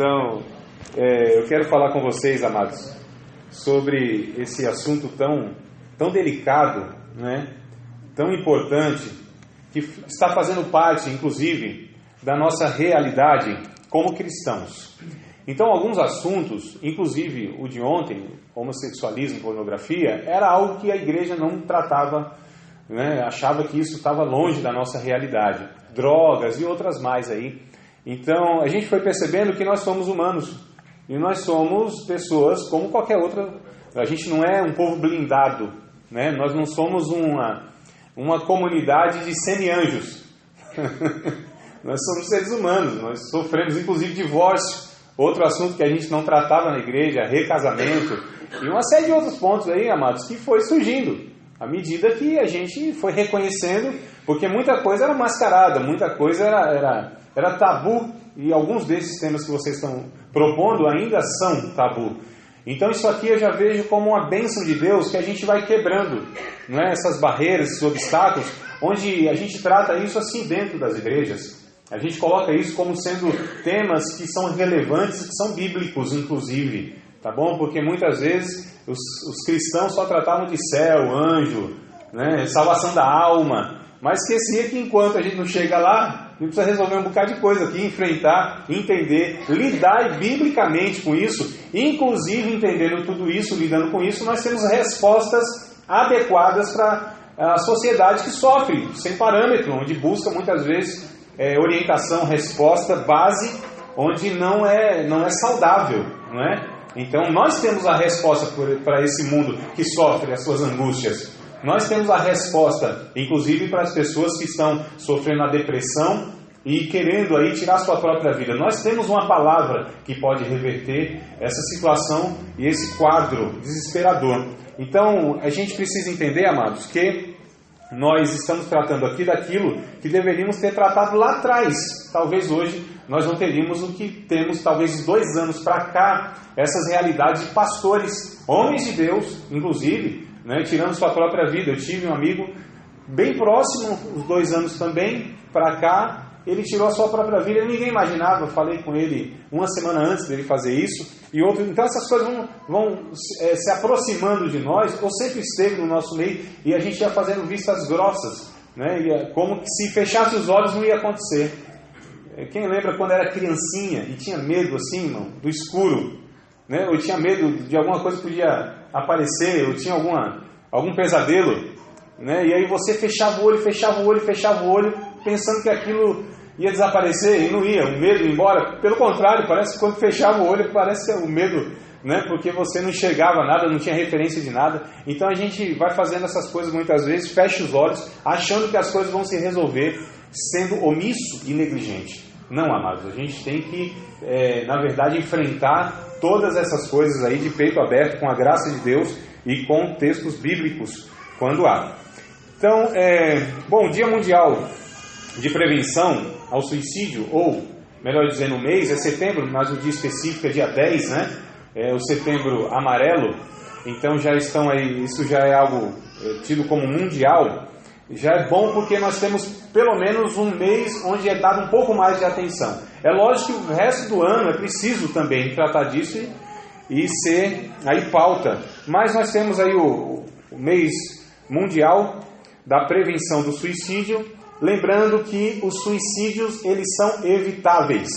Então, eu quero falar com vocês, amados, sobre esse assunto tão delicado, né? Tão importante, que está fazendo parte, inclusive, da nossa realidade como cristãos. Então, alguns assuntos, inclusive o de ontem, homossexualismo, pornografia, era algo que a igreja não tratava, né? Achava que isso estava longe da nossa realidade. Drogas e outras mais aí. Então, a gente foi percebendo que nós somos humanos. E nós somos pessoas como qualquer outra. A gente não é um povo blindado, né? Nós não somos uma comunidade de semi-anjos. Nós somos seres humanos. Nós sofremos, inclusive, divórcio. Outro assunto que a gente não tratava na igreja, recasamento. E uma série de outros pontos aí, amados, que foi surgindo à medida que a gente foi reconhecendo, porque muita coisa era mascarada, muita coisa era tabu, e alguns desses temas que vocês estão propondo ainda são tabu. Então isso aqui eu já vejo como uma bênção de Deus, que a gente vai quebrando, não é? Essas barreiras, esses obstáculos, onde a gente trata isso assim dentro das igrejas. A gente coloca isso como sendo temas que são relevantes, que são bíblicos, inclusive, tá bom? Porque muitas vezes os cristãos só tratavam de céu, anjo, né? Salvação da alma, mas esquecia que enquanto a gente não chega lá, a gente precisa resolver um bocado de coisa aqui, enfrentar, entender, lidar biblicamente com isso, inclusive entendendo tudo isso, lidando com isso, nós temos respostas adequadas para a sociedade que sofre, sem parâmetro, onde busca muitas vezes orientação, resposta, base, onde não é saudável, não é? Então nós temos a resposta para esse mundo que sofre as suas angústias. Nós temos a resposta, inclusive para as pessoas que estão sofrendo a depressão e querendo aí tirar sua própria vida. Nós temos uma palavra que pode reverter essa situação e esse quadro desesperador. Então a gente precisa entender, amados, que nós estamos tratando aqui daquilo que deveríamos ter tratado lá atrás. Talvez hoje nós não teríamos o que temos, talvez 2 anos para cá, essas realidades de pastores, homens de Deus, inclusive, né, tirando sua própria vida. Eu tive um amigo bem próximo, os 2 anos também, para cá, ele tirou a sua própria vida, ninguém imaginava. Eu falei com ele uma semana antes dele fazer isso, e outro. Então essas coisas vão se aproximando de nós, ou sempre esteve no nosso meio, e a gente ia fazendo vistas grossas, né? Como que se fechasse os olhos não ia acontecer. Quem lembra quando era criancinha e tinha medo assim, irmão, do escuro, né? Ou tinha medo de alguma coisa que podia aparecer, ou tinha algum pesadelo, né? E aí você fechava o olho, pensando que aquilo ia desaparecer, e não ia, o medo ia embora. Pelo contrário, parece que quando fechava o olho, parece que o medo, né? Porque você não enxergava nada, não tinha referência de nada. Então a gente vai fazendo essas coisas muitas vezes, fecha os olhos, achando que as coisas vão se resolver, sendo omisso e negligente. Não, amados, a gente tem que, na verdade, enfrentar todas essas coisas aí de peito aberto, com a graça de Deus e com textos bíblicos, quando há. Então, bom, Dia Mundial de Prevenção ao Suicídio, ou, melhor dizendo, o mês é setembro, mas o dia específico é dia 10, né? É o setembro amarelo. Então já estão aí, isso já é algo tido como mundial. Já é bom porque nós temos pelo menos um mês onde é dado um pouco mais de atenção. É lógico que o resto do ano é preciso também tratar disso e ser aí pauta. Mas nós temos aí o mês mundial da prevenção do suicídio, lembrando que os suicídios eles são evitáveis,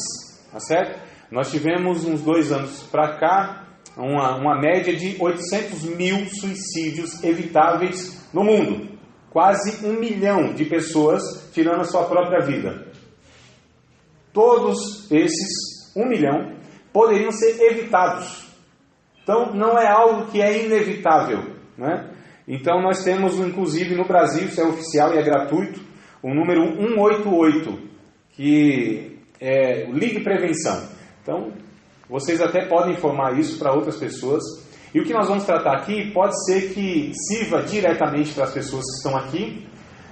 tá certo? Nós tivemos uns 2 anos para cá uma média de 800 mil suicídios evitáveis no mundo. Quase 1 milhão de pessoas tirando a sua própria vida. Todos esses 1 milhão poderiam ser evitados. Então não é algo que é inevitável, né? Então nós temos, inclusive no Brasil, isso é oficial e é gratuito, o número 188, que é Ligue Prevenção. Então vocês até podem informar isso para outras pessoas. E o que nós vamos tratar aqui pode ser que sirva diretamente para as pessoas que estão aqui,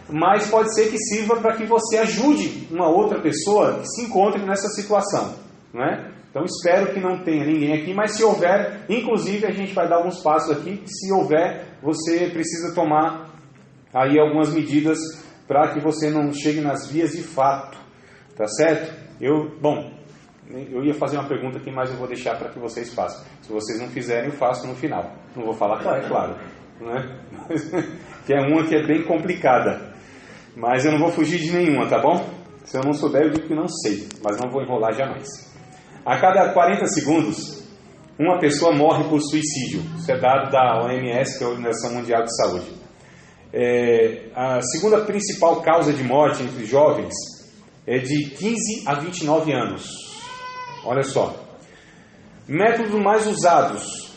mas pode ser que sirva para que você ajude uma outra pessoa que se encontre nessa situação, não é? Então espero que não tenha ninguém aqui, mas se houver, inclusive a gente vai dar alguns passos aqui, se houver, você precisa tomar aí algumas medidas para que você não chegue nas vias de fato, tá certo? Bom, Eu ia fazer uma pergunta aqui, mas eu vou deixar para que vocês façam. Se vocês não fizerem, eu faço no final. Não vou falar, claro. Né? Que é uma que é bem complicada. Mas eu não vou fugir de nenhuma, tá bom? Se eu não souber, eu digo que não sei. Mas não vou enrolar jamais. A cada 40 segundos, uma pessoa morre por suicídio. Isso é dado da OMS, que é a Organização Mundial de Saúde. A segunda principal causa de morte entre jovens é de 15 a 29 anos. Olha só. Métodos mais usados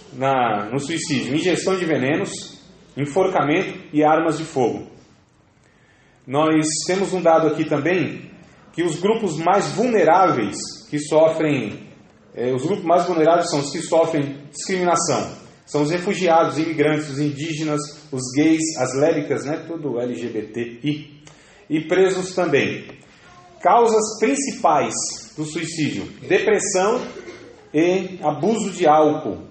no suicídio: injeção de venenos, enforcamento e armas de fogo. Nós temos um dado aqui também que os grupos mais vulneráveis que sofrem, os grupos mais vulneráveis são os que sofrem discriminação. São os refugiados, imigrantes, os indígenas, os gays, as lésbicas, né, tudo LGBTI, e presos também. Causas principais do suicídio: depressão e abuso de álcool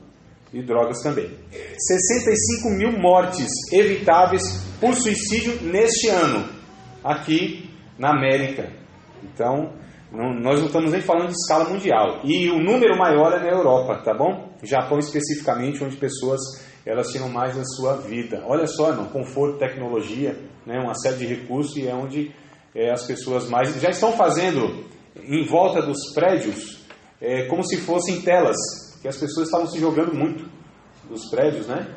e drogas também. 65 mil mortes evitáveis por suicídio neste ano, aqui na América. Então, nós não estamos nem falando de escala mundial. E o número maior é na Europa, tá bom? Japão especificamente, onde pessoas elas tiram mais da sua vida. Olha só, irmão, conforto, tecnologia, né, uma série de recursos, e é onde as pessoas mais... Já estão fazendo em volta dos prédios como se fossem telas, que as pessoas estavam se jogando muito dos prédios, né?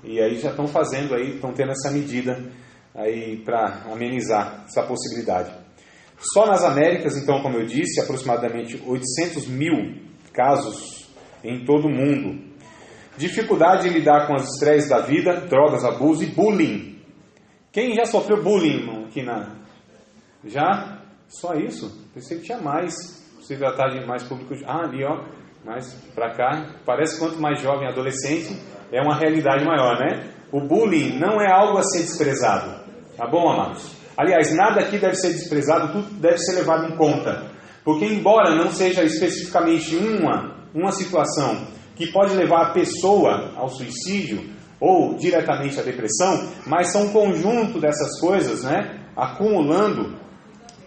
E aí já estão fazendo aí, estão tendo essa medida aí para amenizar essa possibilidade. Só nas Américas, então, como eu disse, aproximadamente 800 mil casos em todo o mundo. Dificuldade em lidar com as estresses da vida, drogas, abuso e bullying. Quem já sofreu bullying, irmão, aqui Já? Só isso? Pensei que tinha mais. Você já está de mais público. Ali, ó. Mais para cá. Parece que quanto mais jovem, adolescente, é uma realidade maior, né? O bullying não é algo a ser desprezado. Tá bom, amados? Aliás, nada aqui deve ser desprezado, tudo deve ser levado em conta. Porque embora não seja especificamente uma situação que pode levar a pessoa ao suicídio ou diretamente à depressão, mas são um conjunto dessas coisas, né? Acumulando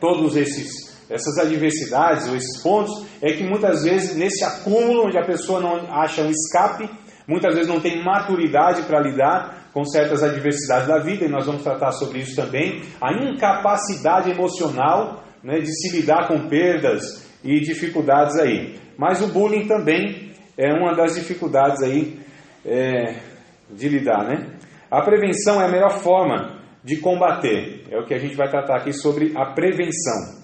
todos essas adversidades ou esses pontos, é que muitas vezes nesse acúmulo onde a pessoa não acha um escape, muitas vezes não tem maturidade para lidar com certas adversidades da vida, e nós vamos tratar sobre isso também, a incapacidade emocional, né, de se lidar com perdas e dificuldades aí. Mas o bullying também é uma das dificuldades aí de lidar, né? A prevenção é a melhor forma de combater, é o que a gente vai tratar aqui sobre a prevenção.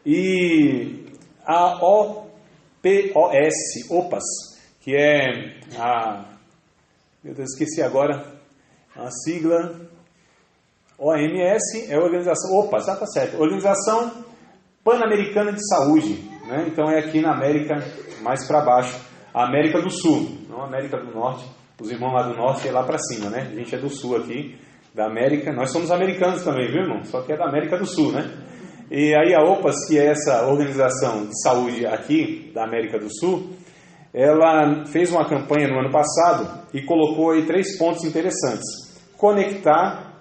E a OPS, que é meu Deus, esqueci agora a sigla. OMS é a organização, tá certo, Organização Pan-Americana de Saúde, né? Então é aqui na América, mais para baixo, a América do Sul, não a América do Norte. Os irmãos lá do Norte é lá para cima, né? A gente é do Sul aqui, da América. Nós somos americanos também, viu, irmão? Só que é da América do Sul, né? E aí a OPAS, que é essa organização de saúde aqui da América do Sul, ela fez uma campanha no ano passado e colocou aí 3 pontos interessantes: conectar,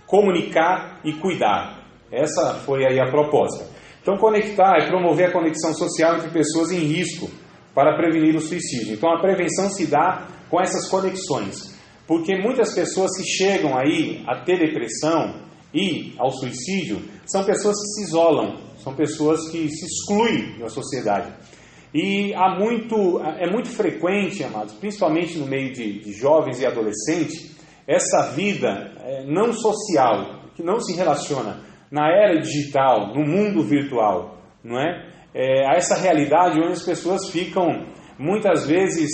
comunicar e cuidar. Essa foi aí a proposta. Então, conectar é promover a conexão social entre pessoas em risco para prevenir o suicídio. Então, a prevenção se dá com essas conexões, porque muitas pessoas que chegam aí a ter depressão e ao suicídio são pessoas que se isolam, são pessoas que se excluem da sociedade. E é muito frequente, amados, principalmente no meio de jovens e adolescentes, essa vida não social, que não se relaciona na era digital, no mundo virtual, não é? A essa realidade onde as pessoas ficam, muitas vezes,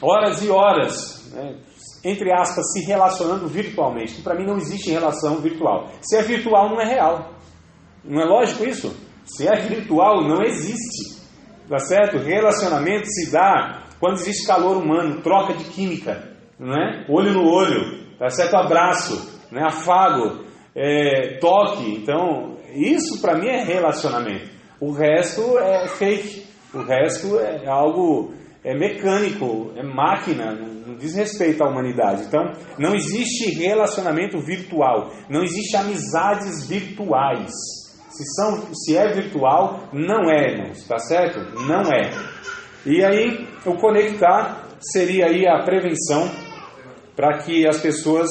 horas e horas, né, entre aspas, se relacionando virtualmente, que para mim não existe relação virtual. Se é virtual, não é real. Não é lógico isso? Se é virtual, não existe. Tá certo? Relacionamento se dá quando existe calor humano, troca de química, não é? Olho no olho, tá certo? Abraço, né? Afago, toque. Então, isso para mim é relacionamento. O resto é fake. O resto é algo mecânico, é máquina, não diz respeito à humanidade. Então, não existe relacionamento virtual, não existe amizades virtuais, Se é virtual, não é, irmãos, tá certo? Não é. E aí, o conectar seria aí a prevenção para que as pessoas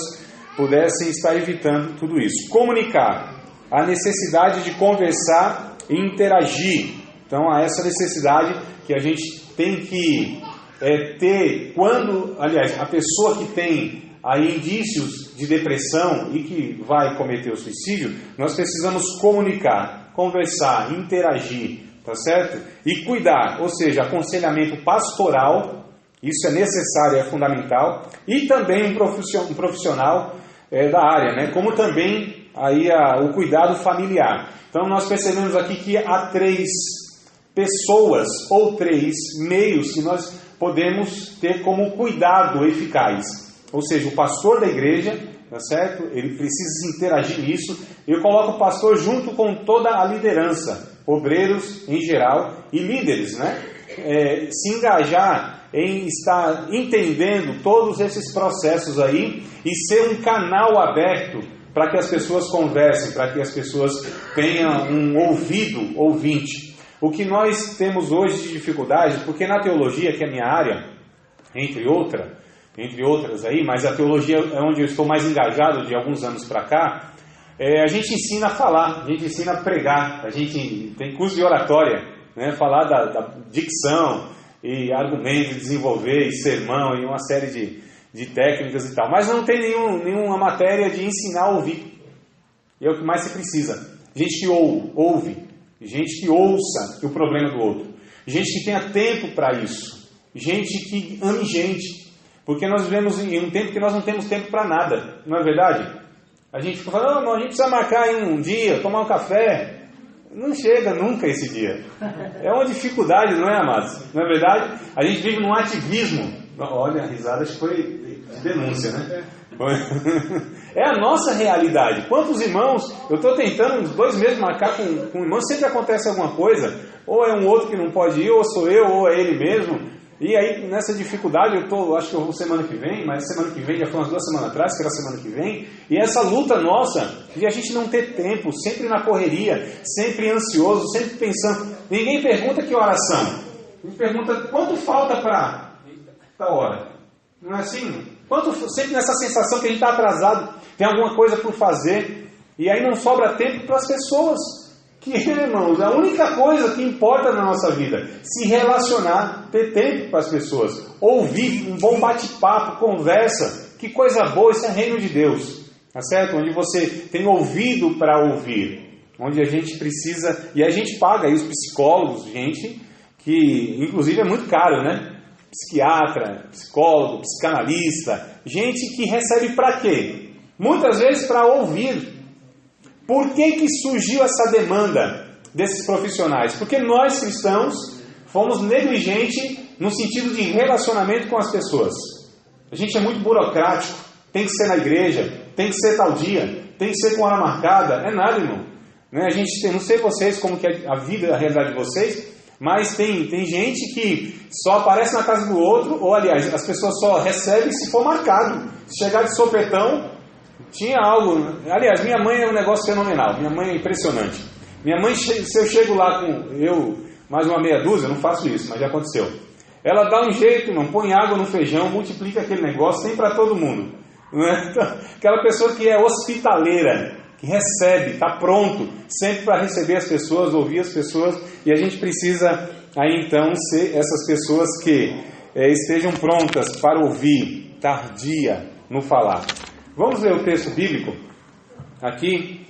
pudessem estar evitando tudo isso. Comunicar, a necessidade de conversar e interagir. Então, há essa necessidade que a gente tem que ter quando, aliás, a pessoa que tem aí indícios de depressão e que vai cometer o suicídio, nós precisamos comunicar, conversar, interagir, tá certo? E cuidar, ou seja, aconselhamento pastoral, isso é necessário, é fundamental, e também um profissional da área, né? Como também aí o cuidado familiar. Então nós percebemos aqui que há 3 pessoas ou 3 meios que nós podemos ter como cuidado eficaz. Ou seja, o pastor da igreja, tá certo? Ele precisa interagir nisso. Eu coloco o pastor junto com toda a liderança, obreiros em geral e líderes, né? Se engajar em estar entendendo todos esses processos aí e ser um canal aberto para que as pessoas conversem, para que as pessoas tenham um ouvido ouvinte. O que nós temos hoje de dificuldade, porque na teologia, que é a minha área, entre outras aí, mas a teologia é onde eu estou mais engajado de alguns anos para cá, a gente ensina a falar, a gente ensina a pregar, a gente tem curso de oratória, né, falar da dicção e argumento, desenvolver e sermão e uma série de técnicas e tal, mas não tem nenhuma matéria de ensinar a ouvir. E é o que mais se precisa. Gente que ouve, gente que ouça o problema do outro, gente que tenha tempo para isso, gente que ame gente, porque nós vivemos em um tempo que nós não temos tempo para nada, não é verdade? A gente fica falando, não, a gente precisa marcar em um dia, tomar um café. Não chega nunca esse dia. É uma dificuldade, não é, amados? Não é verdade? A gente vive num ativismo. Olha, a risada acho que foi de denúncia, né? É a nossa realidade. Quantos irmãos, eu estou tentando uns 2 meses marcar com um irmão, sempre acontece alguma coisa, ou é um outro que não pode ir, ou sou eu, ou é ele mesmo. E aí, nessa dificuldade, acho que eu vou semana que vem, mas semana que vem já foi umas 2 semanas atrás, que era semana que vem, e essa luta nossa, de a gente não ter tempo, sempre na correria, sempre ansioso, sempre pensando. Ninguém pergunta que oração. A gente pergunta quanto falta para tal hora. Não é assim? Sempre nessa sensação que a gente está atrasado, tem alguma coisa por fazer, e aí não sobra tempo para as pessoas. Que, irmãos, a única coisa que importa na nossa vida, se relacionar, ter tempo para as pessoas, ouvir, um bom bate-papo, conversa, que coisa boa, isso é reino de Deus, tá certo? Onde você tem ouvido para ouvir, onde a gente precisa, e a gente paga aí os psicólogos, gente que inclusive é muito caro, né? Psiquiatra, psicólogo, psicanalista, gente que recebe para quê? Muitas vezes para ouvir. Por que surgiu essa demanda desses profissionais? Porque nós cristãos fomos negligentes no sentido de relacionamento com as pessoas. A gente é muito burocrático, tem que ser na igreja, tem que ser tal dia, tem que ser com hora marcada. É nada, irmão. Né? A gente não sei vocês como que é a vida, a realidade de vocês, mas tem gente que só aparece na casa do outro, ou aliás, as pessoas só recebem se for marcado. Se chegar de sopetão, tinha algo. Aliás, minha mãe é um negócio fenomenal. Minha mãe é impressionante. Minha mãe, se eu chego lá com mais uma meia dúzia, eu não faço isso, mas já aconteceu. Ela dá um jeito, não põe água no feijão, multiplica aquele negócio, tem para todo mundo. Não é? Então, aquela pessoa que é hospitaleira, que recebe, está pronto, sempre para receber as pessoas, ouvir as pessoas, e a gente precisa aí então ser essas pessoas que estejam prontas para ouvir, tardia no falar. Vamos ler o texto bíblico aqui,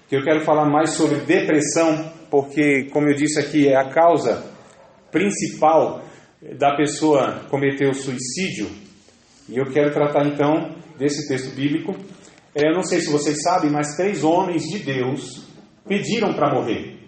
que eu quero falar mais sobre depressão, porque, como eu disse aqui, é a causa principal da pessoa cometer o suicídio, e eu quero tratar então desse texto bíblico. Eu não sei se vocês sabem, mas 3 homens de Deus pediram para morrer,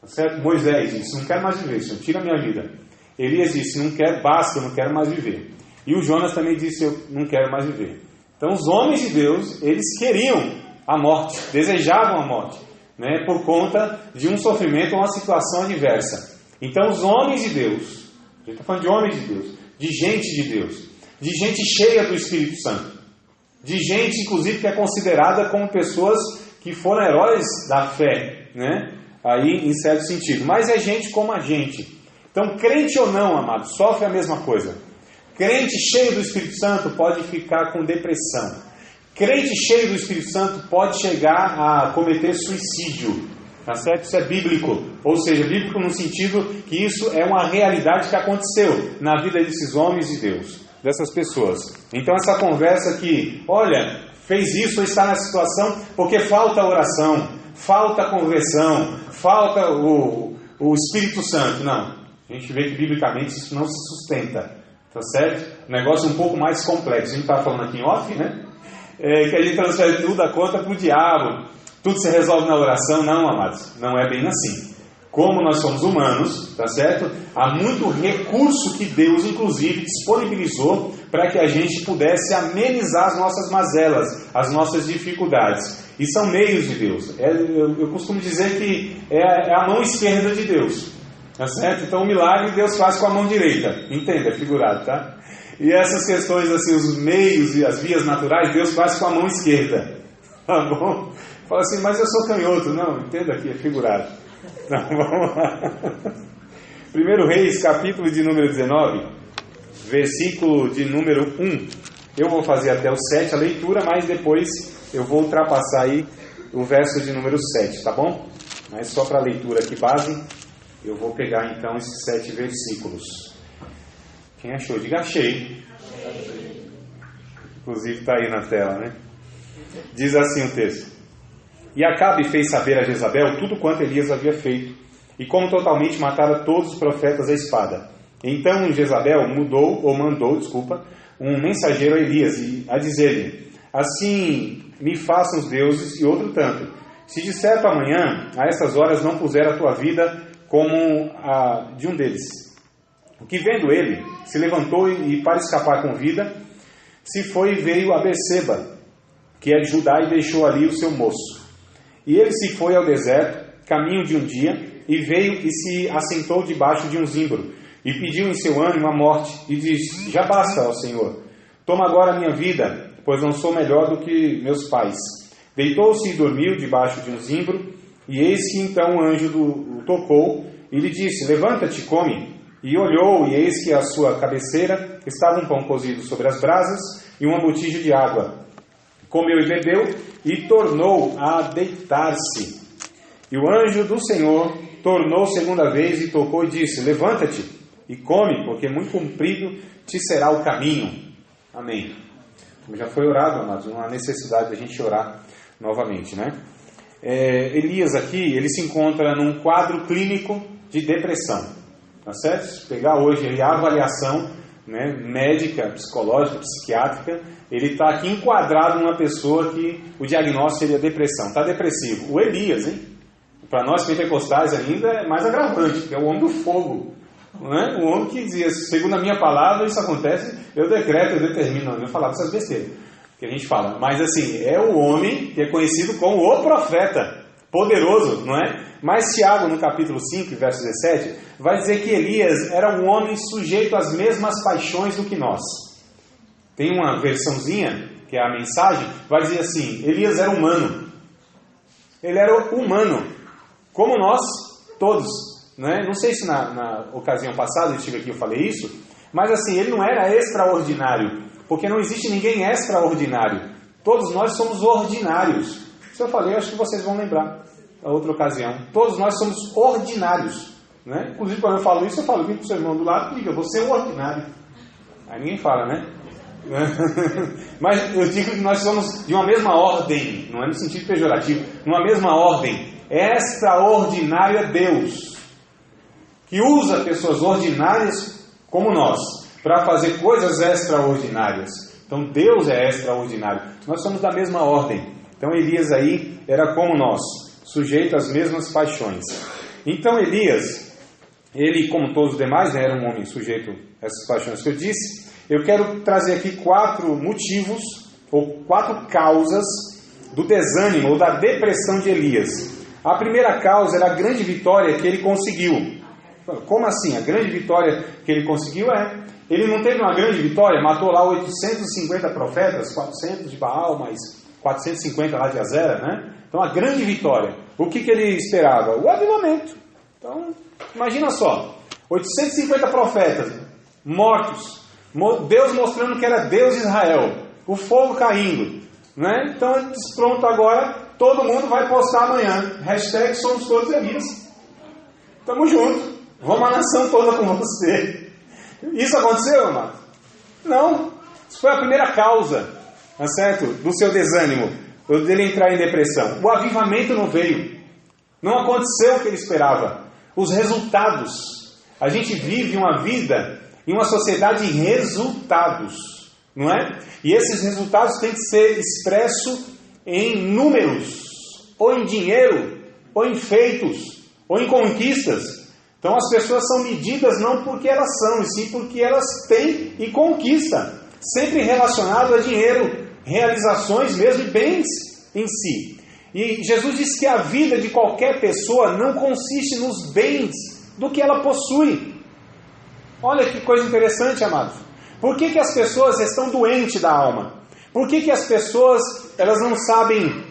tá certo? Moisés disse, não quero mais viver, Senhor, tira a minha vida. Elias disse, não quero, basta, eu não quero mais viver. E o Jonas também disse, eu não quero mais viver. Então os homens de Deus, eles queriam a morte, desejavam a morte, né, por conta de um sofrimento ou uma situação adversa. Então os homens de Deus, a gente está falando de homens de Deus, de gente cheia do Espírito Santo, de gente inclusive que é considerada como pessoas que foram heróis da fé, né? aí em certo sentido. Mas é gente como a gente. Então, crente ou não, amado, sofre a mesma coisa. Crente cheio do Espírito Santo pode ficar com depressão. Crente cheio do Espírito Santo pode chegar a cometer suicídio. Tá certo? Isso é bíblico. Ou seja, bíblico no sentido que isso é uma realidade que aconteceu na vida desses homens de Deus, dessas pessoas. Então essa conversa que, olha, fez isso ou está nessa situação porque falta oração, falta conversão, falta o Espírito Santo. Não. A gente vê que biblicamente isso não se sustenta. Tá certo? Um negócio um pouco mais complexo. A gente está falando aqui em off, né? Que a gente transfere tudo a conta para o diabo. Tudo se resolve na oração. Não, amados. Não é bem assim. Como nós somos humanos, tá certo? Há muito recurso que Deus, inclusive, disponibilizou para que a gente pudesse amenizar as nossas mazelas, as nossas dificuldades. E são meios de Deus. Eu costumo dizer que é a mão esquerda de Deus. Tá certo? Então o milagre Deus faz com a mão direita. Entenda, é figurado, tá? E essas questões, assim, os meios e as vias naturais, Deus faz com a mão esquerda. Tá bom? Fala assim, mas eu sou canhoto. Não, entenda aqui, é figurado. Então, vamos lá. 1 Reis, capítulo de número 19, versículo de número 1. Eu vou fazer até o 7 a leitura, mas depois eu vou ultrapassar aí o verso de número 7, tá bom? Mas só para a leitura aqui base, eu vou pegar então esses 7 versículos. Quem achou? Diga achei. Inclusive está aí na tela, né? Diz assim o texto: E Acabe fez saber a Jezabel tudo quanto Elias havia feito, e como totalmente matara todos os profetas à espada. Então Jezabel mandou um mensageiro a Elias, a dizer-lhe: Assim me façam os deuses e outro tanto, se de certo amanhã, a essas horas, não puser a tua vida como a de um deles. O que vendo ele, se levantou e para escapar com vida, se foi e veio a Berseba, que é de Judá, e deixou ali o seu moço. E ele se foi ao deserto, caminho de um dia, e veio e se assentou debaixo de um zimbro, e pediu em seu ânimo a morte, e disse: Já basta, ó Senhor, toma agora a minha vida, pois não sou melhor do que meus pais. Deitou-se e dormiu debaixo de um zimbro, e eis que então o anjo o tocou, e lhe disse: Levanta-te, come. E olhou, e eis que à sua cabeceira estava um pão cozido sobre as brasas, e uma botija de água. Comeu e bebeu, e tornou a deitar-se. E o anjo do Senhor tornou segunda vez e tocou e disse: Levanta-te e come, porque muito comprido te será o caminho. Amém. Como já foi orado, amados, não há necessidade de a gente orar novamente, né? Elias aqui, ele se encontra num quadro clínico de depressão, tá certo? Se pegar hoje a avaliação, né, médica, psicológica, psiquiátrica, ele está aqui enquadrado numa pessoa que o diagnóstico seria depressão. Está depressivo. O Elias, hein? Para nós pentecostais ainda é mais agravante, porque é o homem do fogo. Não é? O homem que dizia: segundo a minha palavra, isso acontece, eu decreto, eu determino. Eu falava essas besteiras que a gente fala. Mas assim, é o homem que é conhecido como o profeta, poderoso, não é? Mas Tiago, no capítulo 5, verso 17, vai dizer que Elias era um homem sujeito às mesmas paixões do que nós. Tem uma versãozinha, que é a mensagem, vai dizer assim: Elias era humano. Ele era humano, como nós todos. Né? Não sei se na ocasião passada eu estive aqui e eu falei isso, mas assim, ele não era extraordinário, porque não existe ninguém extraordinário. Todos nós somos ordinários. Se eu falei, eu acho que vocês vão lembrar na outra ocasião. Todos nós somos ordinários. Né? Inclusive, quando eu falo isso, eu falo: vem para o seu irmão do lado e diga: você é um ordinário. Aí ninguém fala, né? Mas eu digo que nós somos de uma mesma ordem, não é no sentido pejorativo, numa mesma ordem. Extraordinário é Deus, que usa pessoas ordinárias como nós para fazer coisas extraordinárias. Então Deus é extraordinário. Nós somos da mesma ordem. Então Elias aí era como nós, sujeito às mesmas paixões. Então Elias, ele, como todos os demais, né, era um homem sujeito a essas paixões que eu disse. Eu quero trazer aqui 4 motivos, ou 4 causas do desânimo ou da depressão de Elias. A primeira causa era a grande vitória que ele conseguiu. Como assim? A grande vitória que ele conseguiu ele não teve uma grande vitória, matou lá 850 profetas, 400 de Baal, mais 450 lá de Azera, né? Então, a grande vitória. O que ele esperava? O avivamento. Então, imagina só. 850 profetas mortos. Deus mostrando que era Deus de Israel. O fogo caindo. Né? Então, ele disse, pronto, agora todo mundo vai postar amanhã. Hashtag somos todos Elias. Tamo junto. Vamos a nação toda com você. Isso aconteceu, amado? Não. Isso foi a primeira causa, tá certo? Do seu desânimo, dele entrar em depressão. O avivamento não veio. Não aconteceu o que ele esperava. Os resultados. A gente vive uma vida em uma sociedade de resultados, não é? E esses resultados têm que ser expressos em números, ou em dinheiro, ou em feitos, ou em conquistas. Então as pessoas são medidas não porque elas são, e sim porque elas têm e conquistam. Sempre relacionado a dinheiro, realizações mesmo e bens em si. E Jesus disse que a vida de qualquer pessoa não consiste nos bens do que ela possui. Olha que coisa interessante, amados. Por que as pessoas estão doentes da alma? Por que as pessoas elas não sabem,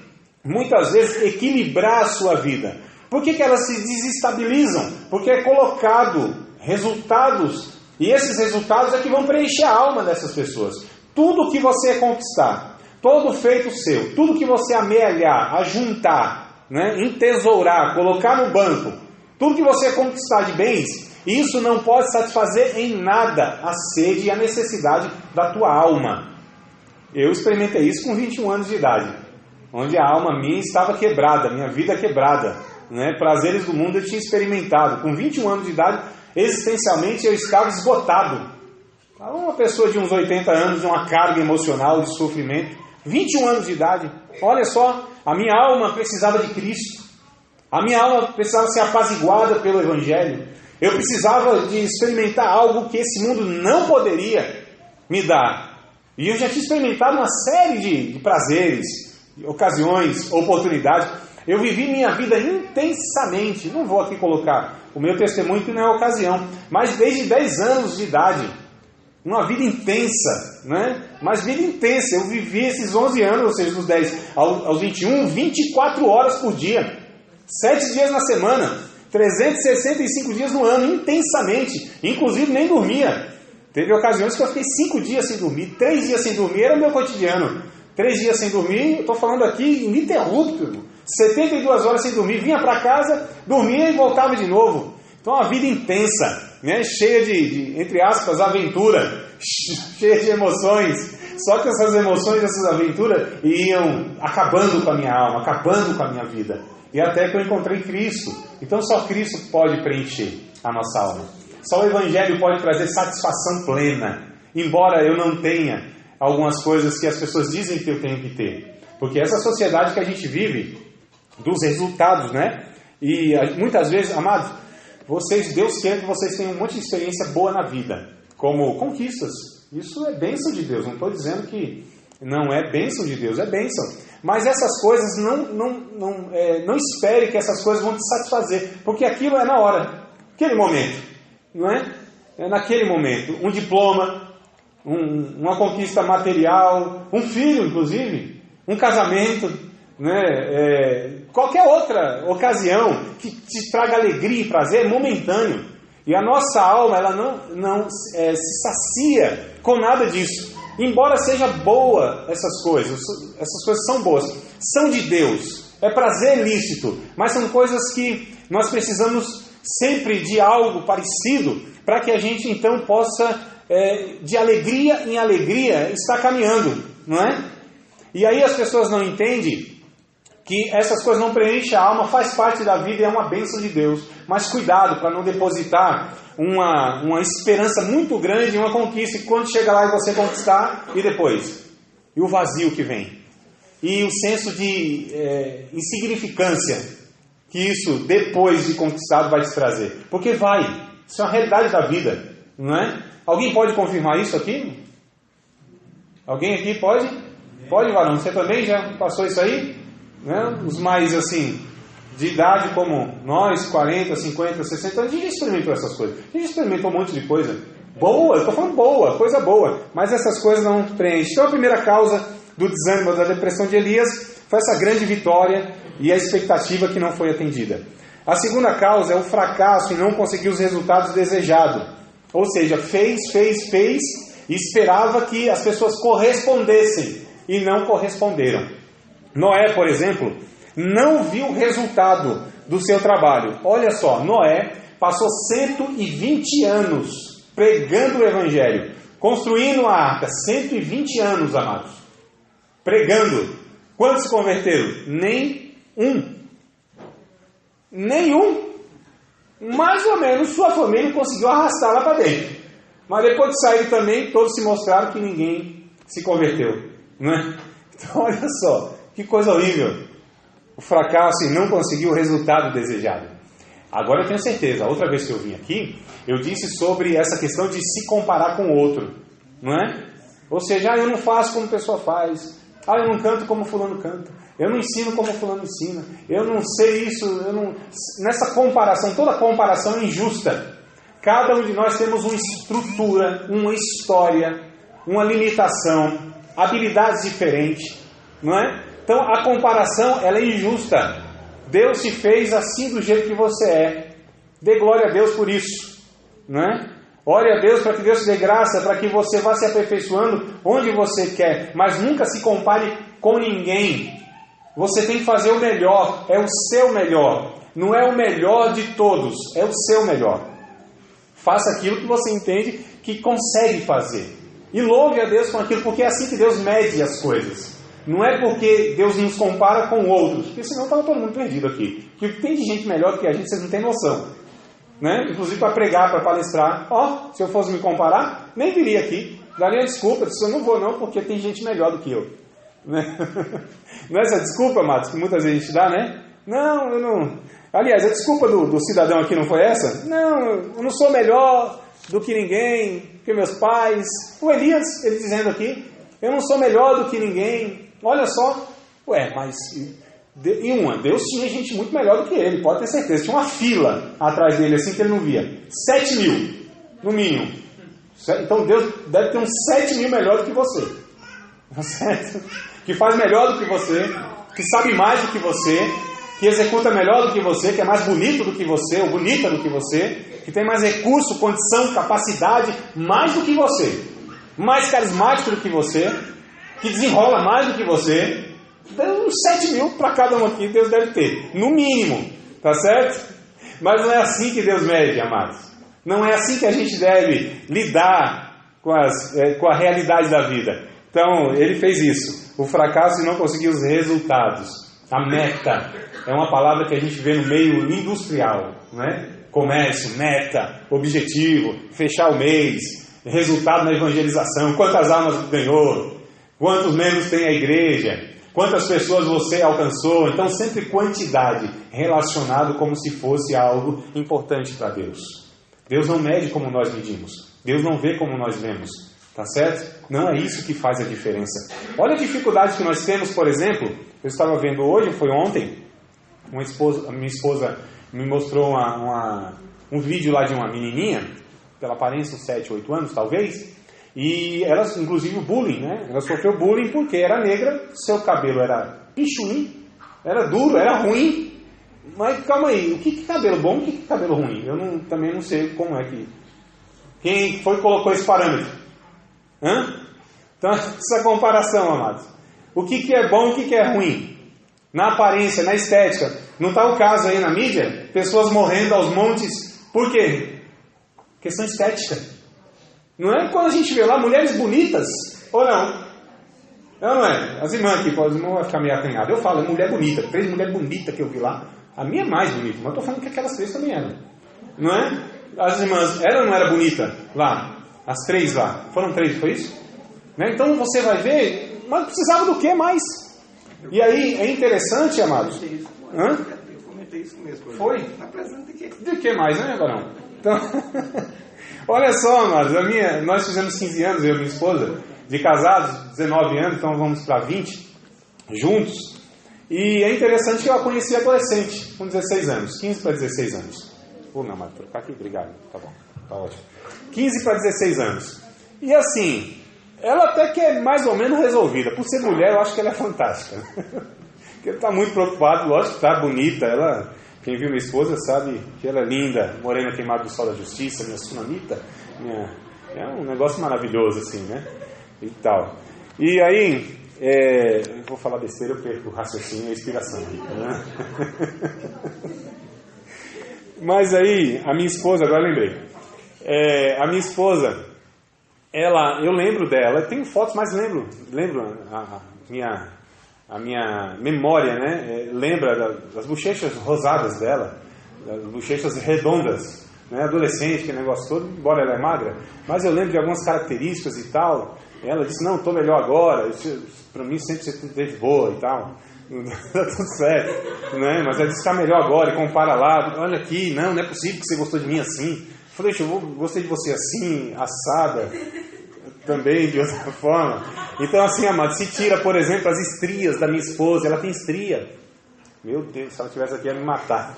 muitas vezes, equilibrar a sua vida? Por que elas se desestabilizam? Porque é colocado resultados, e esses resultados é que vão preencher a alma dessas pessoas. Tudo que você conquistar, todo feito seu, tudo que você amealhar, ajuntar, né, entesourar, colocar no banco, tudo que você conquistar de bens, isso não pode satisfazer em nada a sede e a necessidade da tua alma. Eu experimentei isso com 21 anos de idade, onde a alma minha estava quebrada, minha vida quebrada, né? Prazeres do mundo eu tinha experimentado. Com 21 anos de idade, existencialmente eu estava esgotado. Uma pessoa de uns 80 anos, de uma carga emocional, de sofrimento, 21 anos de idade, olha só, a minha alma precisava de Cristo, a minha alma precisava ser apaziguada pelo Evangelho, eu precisava de experimentar algo que esse mundo não poderia me dar. E eu já tinha experimentado uma série de prazeres, ocasiões, oportunidades. Eu vivi minha vida intensamente. Não vou aqui colocar o meu testemunho que não é ocasião, mas desde 10 anos de idade, uma vida intensa, né? Mas vida intensa. Eu vivi esses 11 anos, ou seja, dos 10 aos 21, 24 horas por dia, 7 dias na semana, 365 dias no ano, intensamente. Inclusive nem dormia. Teve ocasiões que eu fiquei 5 dias sem dormir, 3 dias sem dormir, era o meu cotidiano. 3 dias sem dormir, eu estou falando aqui ininterrupto, 72 horas sem dormir, vinha para casa, dormia e voltava de novo. Então uma vida intensa, né? Cheia de, entre aspas, aventura, cheia de emoções. Só que essas emoções, essas aventuras iam acabando com a minha alma, acabando com a minha vida. E até que eu encontrei Cristo. Então só Cristo pode preencher a nossa alma. Só o Evangelho pode trazer satisfação plena. Embora eu não tenha algumas coisas que as pessoas dizem que eu tenho que ter. Porque essa sociedade que a gente vive, dos resultados, né? E muitas vezes, amados, Deus quer que vocês tenham um monte de experiência boa na vida. Como conquistas. Isso é bênção de Deus. Não estou dizendo que não é bênção de Deus, é bênção. Mas essas coisas, não espere que essas coisas vão te satisfazer. Porque aquilo é na hora. Aquele momento. Não é? É naquele momento. Um diploma, uma conquista material, um filho, inclusive, um casamento, né? Qualquer outra ocasião que te traga alegria e prazer é momentâneo. E a nossa alma, ela não se sacia com nada disso. Embora seja boa essas coisas são boas, são de Deus, é prazer lícito, mas são coisas que nós precisamos sempre de algo parecido, para que a gente então possa, de alegria em alegria, estar caminhando, não é? E aí as pessoas não entendem que essas coisas não preenchem a alma, faz parte da vida e é uma bênção de Deus. Mas cuidado para não depositar uma esperança muito grande em uma conquista, e quando chega lá e você conquistar, e depois? E o vazio que vem? E o senso de insignificância que isso, depois de conquistado, vai te trazer. Porque vai. Isso é uma realidade da vida, não é? Alguém pode confirmar isso aqui? Alguém aqui pode? Pode, varão? Você também já passou isso aí? Né? Os mais assim, de idade como nós, 40, 50, 60 anos, a gente experimentou essas coisas. A gente experimentou um monte de coisa. Boa, eu estou falando boa, coisa boa. Mas essas coisas não preenchem. Então a primeira causa do desânimo, da depressão de Elias, Foi essa grande vitória e a expectativa que não foi atendida. A segunda causa é o fracasso em não conseguir os resultados desejados. Ou seja, fez e esperava que as pessoas correspondessem e não corresponderam. Noé, por exemplo, não viu o resultado do seu trabalho. Olha só, Noé passou 120 anos pregando o Evangelho, construindo a arca. 120 anos, amados. Pregando. Quantos se converteram? Nenhum. Mais ou menos sua família conseguiu arrastá-la para dentro. Mas depois de sair também, todos se mostraram que ninguém se converteu. Não é? Então olha só, que coisa horrível. O fracasso em não conseguir o resultado desejado. Agora eu tenho certeza, a outra vez que eu vim aqui, eu disse sobre essa questão de se comparar com o outro. Não é? Ou seja, eu não faço como a pessoa faz. Eu não canto como fulano canta. Eu não ensino como fulano ensina. Eu não sei isso. Nessa comparação, toda comparação é injusta. Cada um de nós temos uma estrutura, uma história, uma limitação, habilidades diferentes. Não é? Então a comparação ela é injusta. Deus te fez assim do jeito que você é. Dê glória a Deus por isso. Não é? Ore a Deus para que Deus te dê graça, para que você vá se aperfeiçoando onde você quer. Mas nunca se compare com ninguém. Você tem que fazer o melhor. É o seu melhor. Não é o melhor de todos. É o seu melhor. Faça aquilo que você entende que consegue fazer. E louve a Deus com aquilo, porque é assim que Deus mede as coisas. Não é porque Deus nos compara com outros, porque senão estava todo mundo perdido aqui. Porque tem gente melhor do que a gente, vocês não têm noção. Né? Inclusive para pregar, para palestrar. Se eu fosse me comparar, nem viria aqui. Daria desculpa, eu não vou não, porque tem gente melhor do que eu. Né? Não é essa desculpa, Matos, que muitas vezes a gente dá, né? Não, eu não... Aliás, a desculpa do cidadão aqui não foi essa? Não, eu não sou melhor do que ninguém, que meus pais. O Elias, ele dizendo aqui, eu não sou melhor do que ninguém. Olha só, mas... Deus tinha gente muito melhor do que ele, pode ter certeza. Tinha uma fila atrás dele, assim que ele não via. 7 mil, no mínimo. Então Deus deve ter uns 7 mil melhor do que você. Tá certo? Que faz melhor do que você, que sabe mais do que você, que executa melhor do que você, que é mais bonito do que você, ou bonita do que você, que tem mais recurso, condição, capacidade, mais do que você, mais carismático do que você, que desenrola mais do que você. Uns 7 mil para cada um aqui Deus deve ter, no mínimo, tá certo? Mas não é assim que Deus mede, amados. Não é assim que a gente deve lidar com a realidade da vida. Então, ele fez isso. O fracasso e não conseguir os resultados. A meta é uma palavra que a gente vê no meio industrial, né? Comércio, meta, objetivo, fechar o mês, resultado na evangelização, quantas almas ganhou, quantos membros tem a igreja, quantas pessoas você alcançou. Então sempre quantidade relacionado como se fosse algo importante para Deus. Deus não mede como nós medimos. Deus não vê como nós vemos. Tá certo? Não é isso que faz a diferença. Olha a dificuldade que nós temos, por exemplo. Eu estava vendo hoje, foi ontem, minha esposa me mostrou um vídeo lá de uma menininha, pela aparência uns 7, 8 anos talvez, e ela, inclusive o bullying, né? Ela sofreu bullying porque era negra, seu cabelo era pichuim, era duro, era ruim. Mas calma aí, o que é cabelo bom, o que é cabelo ruim? Eu também não sei como é que... Quem foi que colocou esse parâmetro? Então, essa comparação, amados. O que é bom, o que é ruim? Na aparência, na estética. Não está o caso aí na mídia? Pessoas morrendo aos montes. Por quê? Questão estética. Não é quando a gente vê lá mulheres bonitas, ou não? Não é? As irmãs aqui, as irmãs vão ficar meio acanhadas. Eu falo, mulher bonita, 3 mulheres bonitas que eu vi lá. A minha é mais bonita, mas eu estou falando que aquelas 3 também eram. Não é? As irmãs, ela não era bonita lá? As 3 lá. Foram 3, foi isso? Né? Então você vai ver, mas precisava do que mais? E aí é interessante, amados. Eu comentei isso mesmo. Foi? Tá precisando de quê? De que mais, né, Barão? Então, olha só, amados, nós fizemos 15 anos, eu e minha esposa, de casados, 19 anos, então vamos para 20, juntos. E é interessante que eu a conheci adolescente, com 16 anos, 15 para 16 anos. Não, mas vou ficar aqui, obrigado, tá bom, tá ótimo. 15 para 16 anos. E assim, ela até que é mais ou menos resolvida. Por ser mulher, eu acho que ela é fantástica. Porque ele está muito preocupado, lógico que está bonita. Ela, quem viu minha esposa sabe que ela é linda, morena queimada do sol da justiça, minha sunamita. É um negócio maravilhoso, assim, né? E tal. E aí, eu vou falar besteira, eu perco o raciocínio e a inspiração. Né? Mas aí, a minha esposa, agora lembrei. A minha esposa, eu lembro dela, tenho fotos, mas lembro a minha memória, né? Lembra das bochechas rosadas dela, das bochechas redondas, né? Adolescente, que negócio todo, embora ela é magra, mas eu lembro de algumas características e tal. Ela disse, não, estou melhor agora, para mim sempre você teve boa e tal, está tudo certo, né? Mas ela disse, está melhor agora, e compara lá, olha aqui, não é possível que você gostou de mim assim. Eu falei, eu gostei de você assim, assada, também de outra forma. Então assim, amado, se tira, por exemplo, as estrias da minha esposa, ela tem estria. Meu Deus, se ela estivesse aqui ia me matar.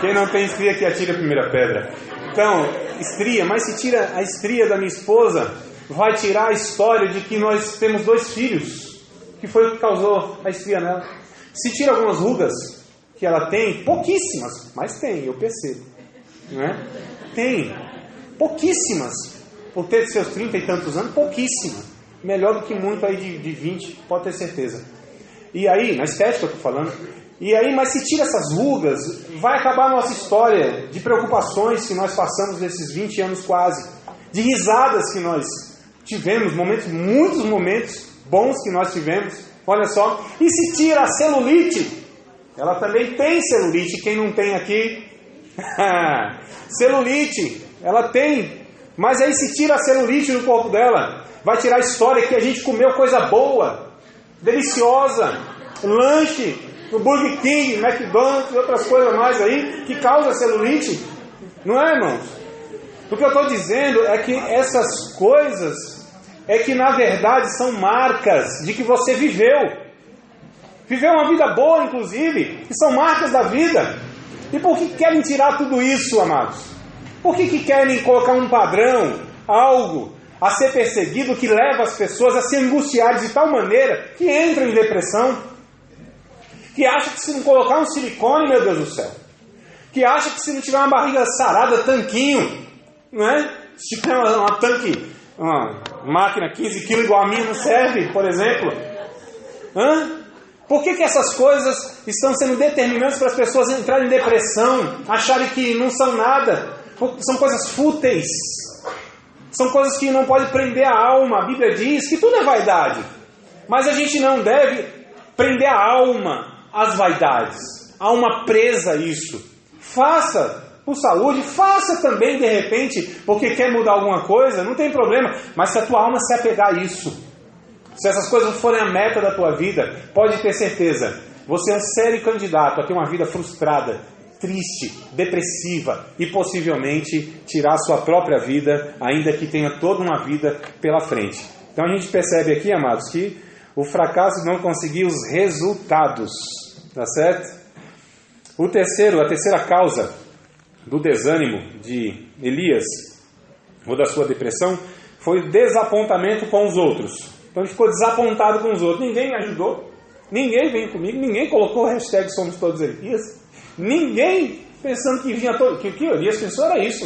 Quem não tem estria que atire a primeira pedra. Então, estria, mas se tira a estria da minha esposa, vai tirar a história de que nós temos 2 filhos, que foi o que causou a estria nela. Se tira algumas rugas que ela tem, pouquíssimas, mas tem, eu percebo, né? Tem, pouquíssimas, por ter seus 30 e tantos anos, pouquíssima, melhor do que muito aí de 20, pode ter certeza. E aí, na estética eu estou falando, e aí, mas se tira essas rugas, vai acabar a nossa história de preocupações que nós passamos nesses 20 anos quase, de risadas que nós tivemos, muitos momentos bons que nós tivemos, olha só. E se tira a celulite, ela também tem celulite, quem não tem aqui? Celulite, ela tem, mas aí se tira a celulite do corpo dela, vai tirar a história que a gente comeu coisa boa, deliciosa, lanche no Burger King, McDonald's e outras coisas mais aí, que causa celulite, não é, irmãos? O que eu estou dizendo é que essas coisas que na verdade são marcas de que você viveu uma vida boa, inclusive, e são marcas da vida. E por que querem tirar tudo isso, amados? Por que querem colocar um padrão, algo a ser perseguido, que leva as pessoas a se angustiarem de tal maneira que entram em depressão, que acham que se não colocar um silicone, meu Deus do céu, que acham que se não tiver uma barriga sarada, tanquinho, não é? Se tiver uma máquina 15 kg igual a minha não serve, por exemplo. Por que essas coisas estão sendo determinantes para as pessoas entrarem em depressão, acharem que não são nada? São coisas fúteis, são coisas que não podem prender a alma. A Bíblia diz que tudo é vaidade, mas a gente não deve prender a alma às vaidades, a alma presa a isso. Faça por saúde, faça também de repente, porque quer mudar alguma coisa, não tem problema, mas se a tua alma se apegar a isso, se essas coisas forem a meta da tua vida, pode ter certeza, você é um sério candidato a ter uma vida frustrada, triste, depressiva e possivelmente tirar a sua própria vida, ainda que tenha toda uma vida pela frente. Então a gente percebe aqui, amados, que o fracasso não conseguir os resultados, tá certo? A terceira causa do desânimo de Elias, ou da sua depressão, foi o desapontamento com os outros. Então ele ficou desapontado com os outros. Ninguém me ajudou, ninguém veio comigo, ninguém colocou o hashtag Somos Todos Elias, ninguém pensando que vinha todo... que Elias pensou era isso.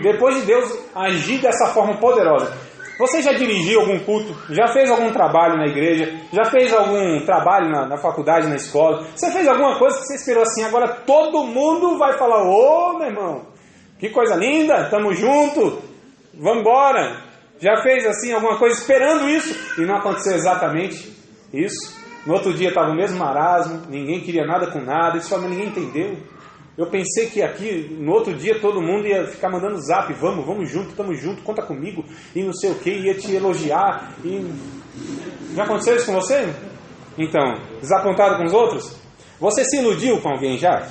Depois de Deus agir dessa forma poderosa. Você já dirigiu algum culto? Já fez algum trabalho na igreja? Já fez algum trabalho na faculdade, na escola? Você fez alguma coisa que você esperou assim, agora todo mundo vai falar, ô meu irmão, que coisa linda, estamos juntos, vamos embora. Já fez assim alguma coisa esperando isso? E não aconteceu exatamente isso. No outro dia estava o mesmo marasmo, ninguém queria nada com nada, isso ninguém entendeu. Eu pensei que aqui, no outro dia, todo mundo ia ficar mandando zap, vamos junto, estamos juntos, conta comigo, e não sei o que, ia te elogiar. Já aconteceu isso com você? Então, desapontado com os outros? Você se iludiu com alguém já?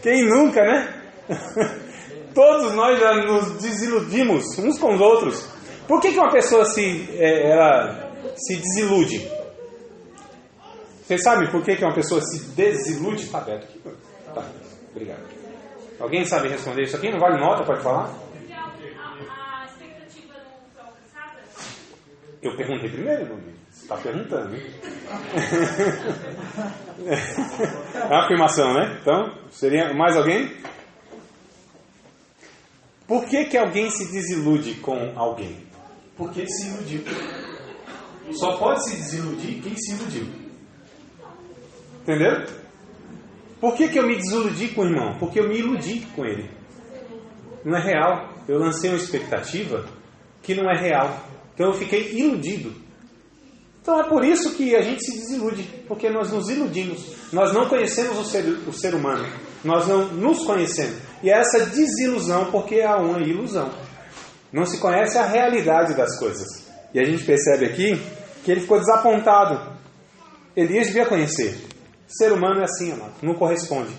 Quem nunca, né? Todos nós já nos desiludimos uns com os outros. Por que uma pessoa se desilude? Vocês sabem por que uma pessoa se desilude? Está aberto aqui. Tá, obrigado. Alguém sabe responder isso aqui? Não vale nota, pode falar? Porque a expectativa não foi alcançada? Eu perguntei primeiro, meu amigo. Você está perguntando, hein? É uma afirmação, né? Então, seria mais alguém? Por que alguém se desilude com alguém? Porque se iludiu. Só pode se desiludir quem se iludiu. Entendeu? Por que eu me desiludi com o irmão? Porque eu me iludi com ele. Não é real. Eu lancei uma expectativa que não é real. Então eu fiquei iludido. Então é por isso que a gente se desilude. Porque nós nos iludimos. Nós não conhecemos o ser humano. Nós não nos conhecemos. E é essa desilusão porque há uma ilusão. Não se conhece a realidade das coisas. E a gente percebe aqui que ele ficou desapontado. Elias devia conhecer. O ser humano é assim, amado. Não corresponde.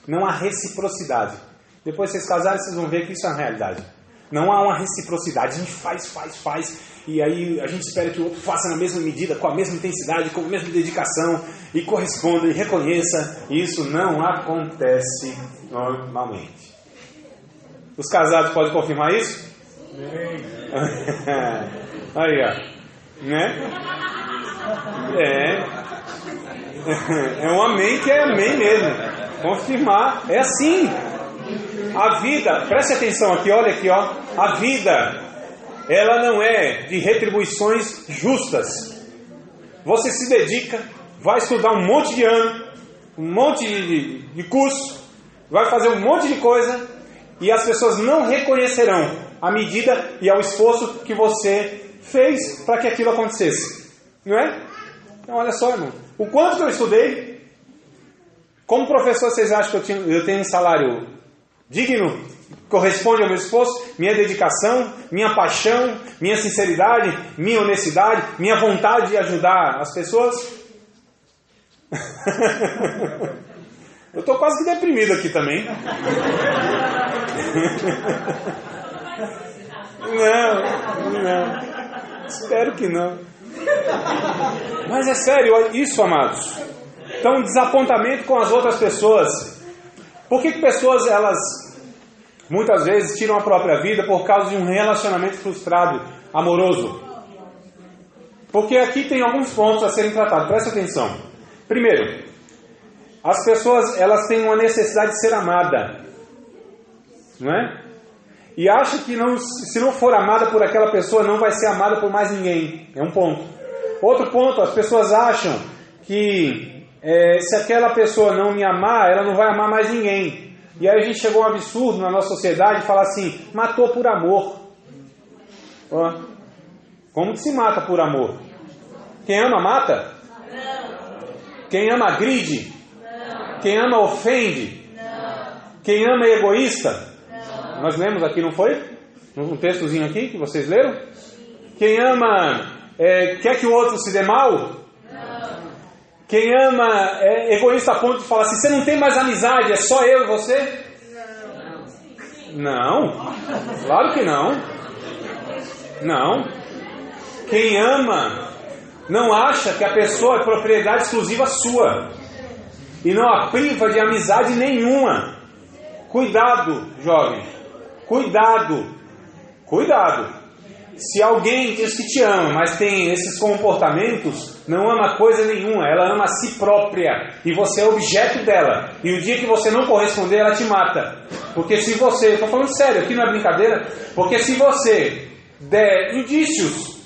Não há reciprocidade. Depois que vocês casarem, vocês vão ver que isso é uma realidade. Não há uma reciprocidade. A gente faz. E aí a gente espera que o outro faça na mesma medida, com a mesma intensidade, com a mesma dedicação. E corresponda e reconheça. E isso não acontece normalmente. Os casados podem confirmar isso? Aí, ó. Né? É um amém que é amém mesmo. Confirmar. É assim. A vida, preste atenção aqui, olha aqui, ó. A vida, ela não é de retribuições justas. Você se dedica, vai estudar um monte de ano, um monte de curso, vai fazer um monte de coisa, e as pessoas não reconhecerão a medida e ao esforço que você fez para que aquilo acontecesse. Não é? Então olha só, irmão. O quanto que eu estudei, como professor, vocês acham que eu tenho um salário digno? Corresponde ao meu esforço, minha dedicação, minha paixão, minha sinceridade, minha honestidade, minha vontade de ajudar as pessoas? Eu estou quase que deprimido aqui também. Não. Espero que não. Mas é sério, isso, amados. Então, desapontamento com as outras pessoas. Por que pessoas, elas muitas vezes tiram a própria vida por causa de um relacionamento frustrado, amoroso? Porque aqui tem alguns pontos a serem tratados. Presta atenção. Primeiro, as pessoas, elas têm uma necessidade de ser amada, não é? E acha que se não for amada por aquela pessoa, não vai ser amada por mais ninguém. É um ponto. Outro ponto, as pessoas acham que se aquela pessoa não me amar, ela não vai amar mais ninguém. E aí a gente chegou a um absurdo na nossa sociedade de falar assim, matou por amor. Ó, como que se mata por amor? Quem ama, mata? Não. Quem ama, agride? Não. Quem ama, ofende? Não. Quem ama, é egoísta? Não. Nós lemos aqui, não foi? Um textozinho aqui que vocês leram? Quem ama, quer que o outro se dê mal? Não. Quem ama é egoísta a ponto de falar assim, você não tem mais amizade, é só eu e você? Não. Claro que não. Não. Quem ama não acha que a pessoa é propriedade exclusiva sua e não a priva de amizade nenhuma. Cuidado, jovem. Cuidado. Se alguém diz que te ama, mas tem esses comportamentos, não ama coisa nenhuma, ela ama a si própria e você é objeto dela. E o dia que você não corresponder, ela te mata. Porque se você, eu estou falando sério, aqui não é brincadeira, porque se você der indícios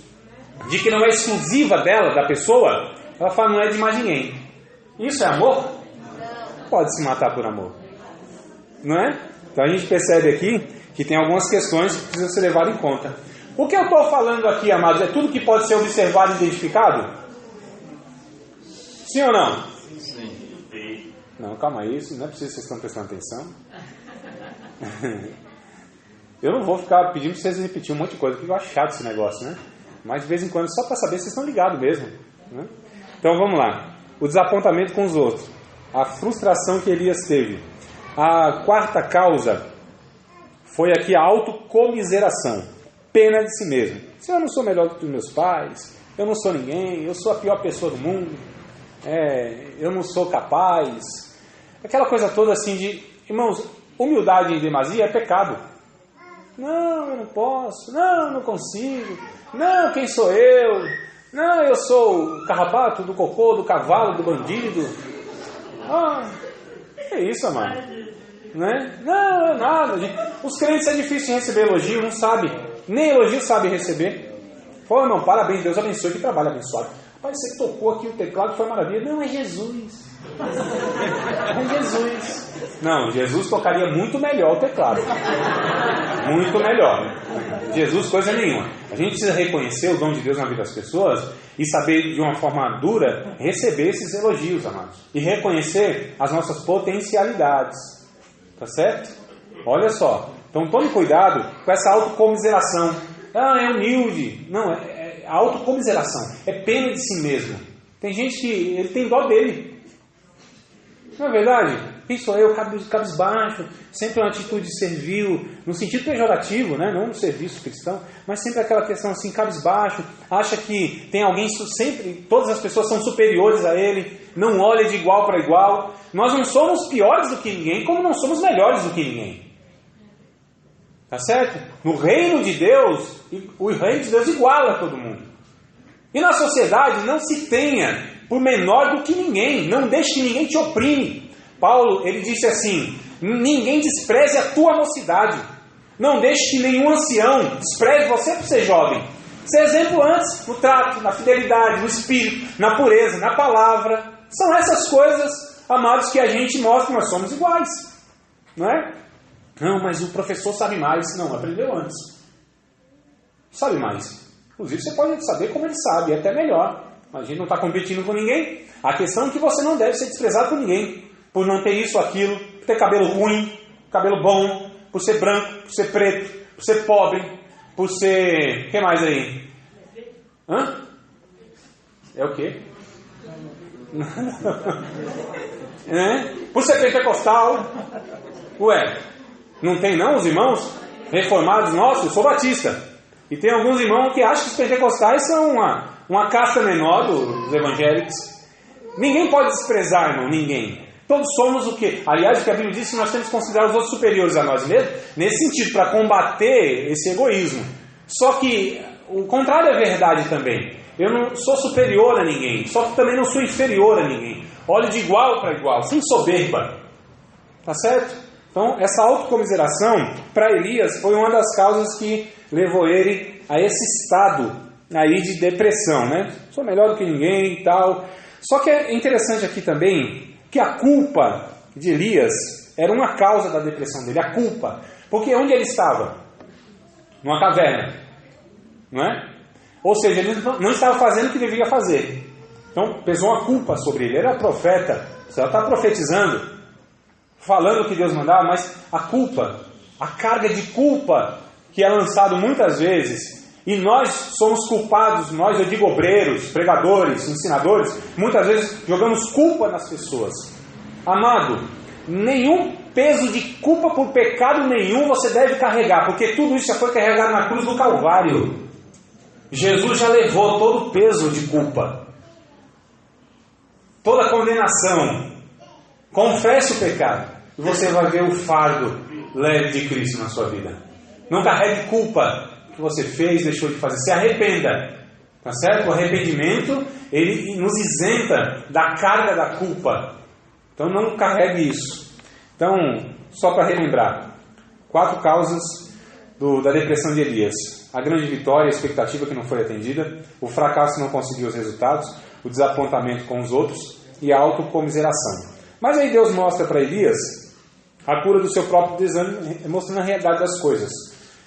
de que não é exclusiva dela, da pessoa, ela fala, não é de mais ninguém. Isso é amor? Pode se matar por amor. Não é? Então a gente percebe aqui que tem algumas questões que precisam ser levadas em conta. O que eu estou falando aqui, amados, é tudo que pode ser observado e identificado? Sim ou não? Sim. Não, calma aí, isso não é preciso que vocês estão prestando atenção. Eu não vou ficar pedindo para vocês repetirem um monte de coisa, porque eu acho chato esse negócio, né? Mas de vez em quando, só para saber se vocês estão ligados mesmo, né? Então vamos lá. O desapontamento com os outros. A frustração que Elias teve. A quarta causa foi aqui a autocomiseração. Pena de si mesmo. Se eu não sou melhor do que os meus pais, eu não sou ninguém, eu sou a pior pessoa do mundo, eu não sou capaz. Aquela coisa toda assim de... Irmãos, humildade em demasia é pecado. Não, eu não posso. Não, eu não consigo. Não, quem sou eu? Não, eu sou o carrapato do cocô, do cavalo, do bandido. Que isso, amado? Né? Não, é nada. Os crentes é difícil de receber elogio, não sabe. Nem elogio sabe receber. Pô, irmão, parabéns, Deus abençoe, que trabalho abençoado. Rapaz, você tocou aqui o teclado, foi maravilha. Não, é Jesus. É Jesus. Não, Jesus tocaria muito melhor o teclado. Muito melhor. Jesus, coisa nenhuma. A gente precisa reconhecer o dom de Deus na vida das pessoas e saber de uma forma dura receber esses elogios, amados. E reconhecer as nossas potencialidades. Tá certo? Olha só. Então tome cuidado com essa autocomiseração. É humilde. Não, é autocomiseração. É pena de si mesmo. Tem gente que ele tem dó dele. Não é verdade? Quem sou eu? Cabisbaixo, sempre uma atitude servil, no sentido pejorativo, né? Não no serviço cristão, mas sempre aquela questão assim, cabisbaixo, acha que tem alguém, sempre, todas as pessoas são superiores a ele, não olha de igual para igual. Nós não somos piores do que ninguém, como não somos melhores do que ninguém. Tá certo? No reino de Deus, o reino de Deus iguala todo mundo. E na sociedade não se tenha por menor do que ninguém, não deixe que ninguém te oprime. Paulo, ele disse assim, ninguém despreze a tua mocidade, não deixe que nenhum ancião despreze você por ser jovem. Ser exemplo antes, no trato, na fidelidade, no espírito, na pureza, na palavra. São essas coisas, amados, que a gente mostra que nós somos iguais. Não é? Não, mas o professor sabe mais. Não, aprendeu antes. Sabe mais. Inclusive você pode saber como ele sabe, é até melhor. A gente não está competindo com ninguém. A questão é que você não deve ser desprezado por ninguém. Por não ter isso ou aquilo, por ter cabelo ruim, cabelo bom, por ser branco, por ser preto, por ser pobre, por ser... O que mais aí? Hã? É o quê? Por ser pentecostal. Ué, não tem não os irmãos reformados nossos? Eu sou batista. E tem alguns irmãos que acham que os pentecostais são uma casta menor dos evangélicos. Ninguém pode desprezar, irmão, ninguém. Todos somos o quê? Aliás, o que a Bíblia diz que nós temos que considerar os outros superiores a nós mesmos, nesse sentido, para combater esse egoísmo. Só que o contrário é verdade também. Eu não sou superior a ninguém, só que também não sou inferior a ninguém. Olho de igual para igual, sem soberba. Tá certo? Então, essa autocomiseração, para Elias, foi uma das causas que levou ele a esse estado aí de depressão, né? Sou melhor do que ninguém e tal. Só que é interessante aqui também que a culpa de Elias era uma causa da depressão dele, a culpa. Porque onde ele estava? Numa caverna, não é? Ou seja, ele não estava fazendo o que deveria fazer. Então, pesou uma culpa sobre ele. Ele era profeta, você está profetizando, falando o que Deus mandava, mas a culpa, a carga de culpa que é lançado muitas vezes, e nós somos culpados, nós, eu digo obreiros, pregadores, ensinadores, muitas vezes jogamos culpa nas pessoas. Amado, nenhum peso de culpa por pecado nenhum você deve carregar, porque tudo isso já foi carregado na cruz do Calvário. Jesus já levou todo o peso de culpa, toda a condenação. Confesse o pecado e você vai ver o fardo leve de Cristo na sua vida. Não carregue culpa que você fez, deixou de fazer. Se arrependa, tá certo? O arrependimento, ele nos isenta da carga da culpa. Então não carregue isso. Então, só para relembrar, 4 causas da depressão de Elias: a grande vitória, a expectativa que não foi atendida, o fracasso que não conseguiu os resultados, o desapontamento com os outros e a autocomiseração. Mas aí Deus mostra para Elias a cura do seu próprio desânimo, mostrando a realidade das coisas.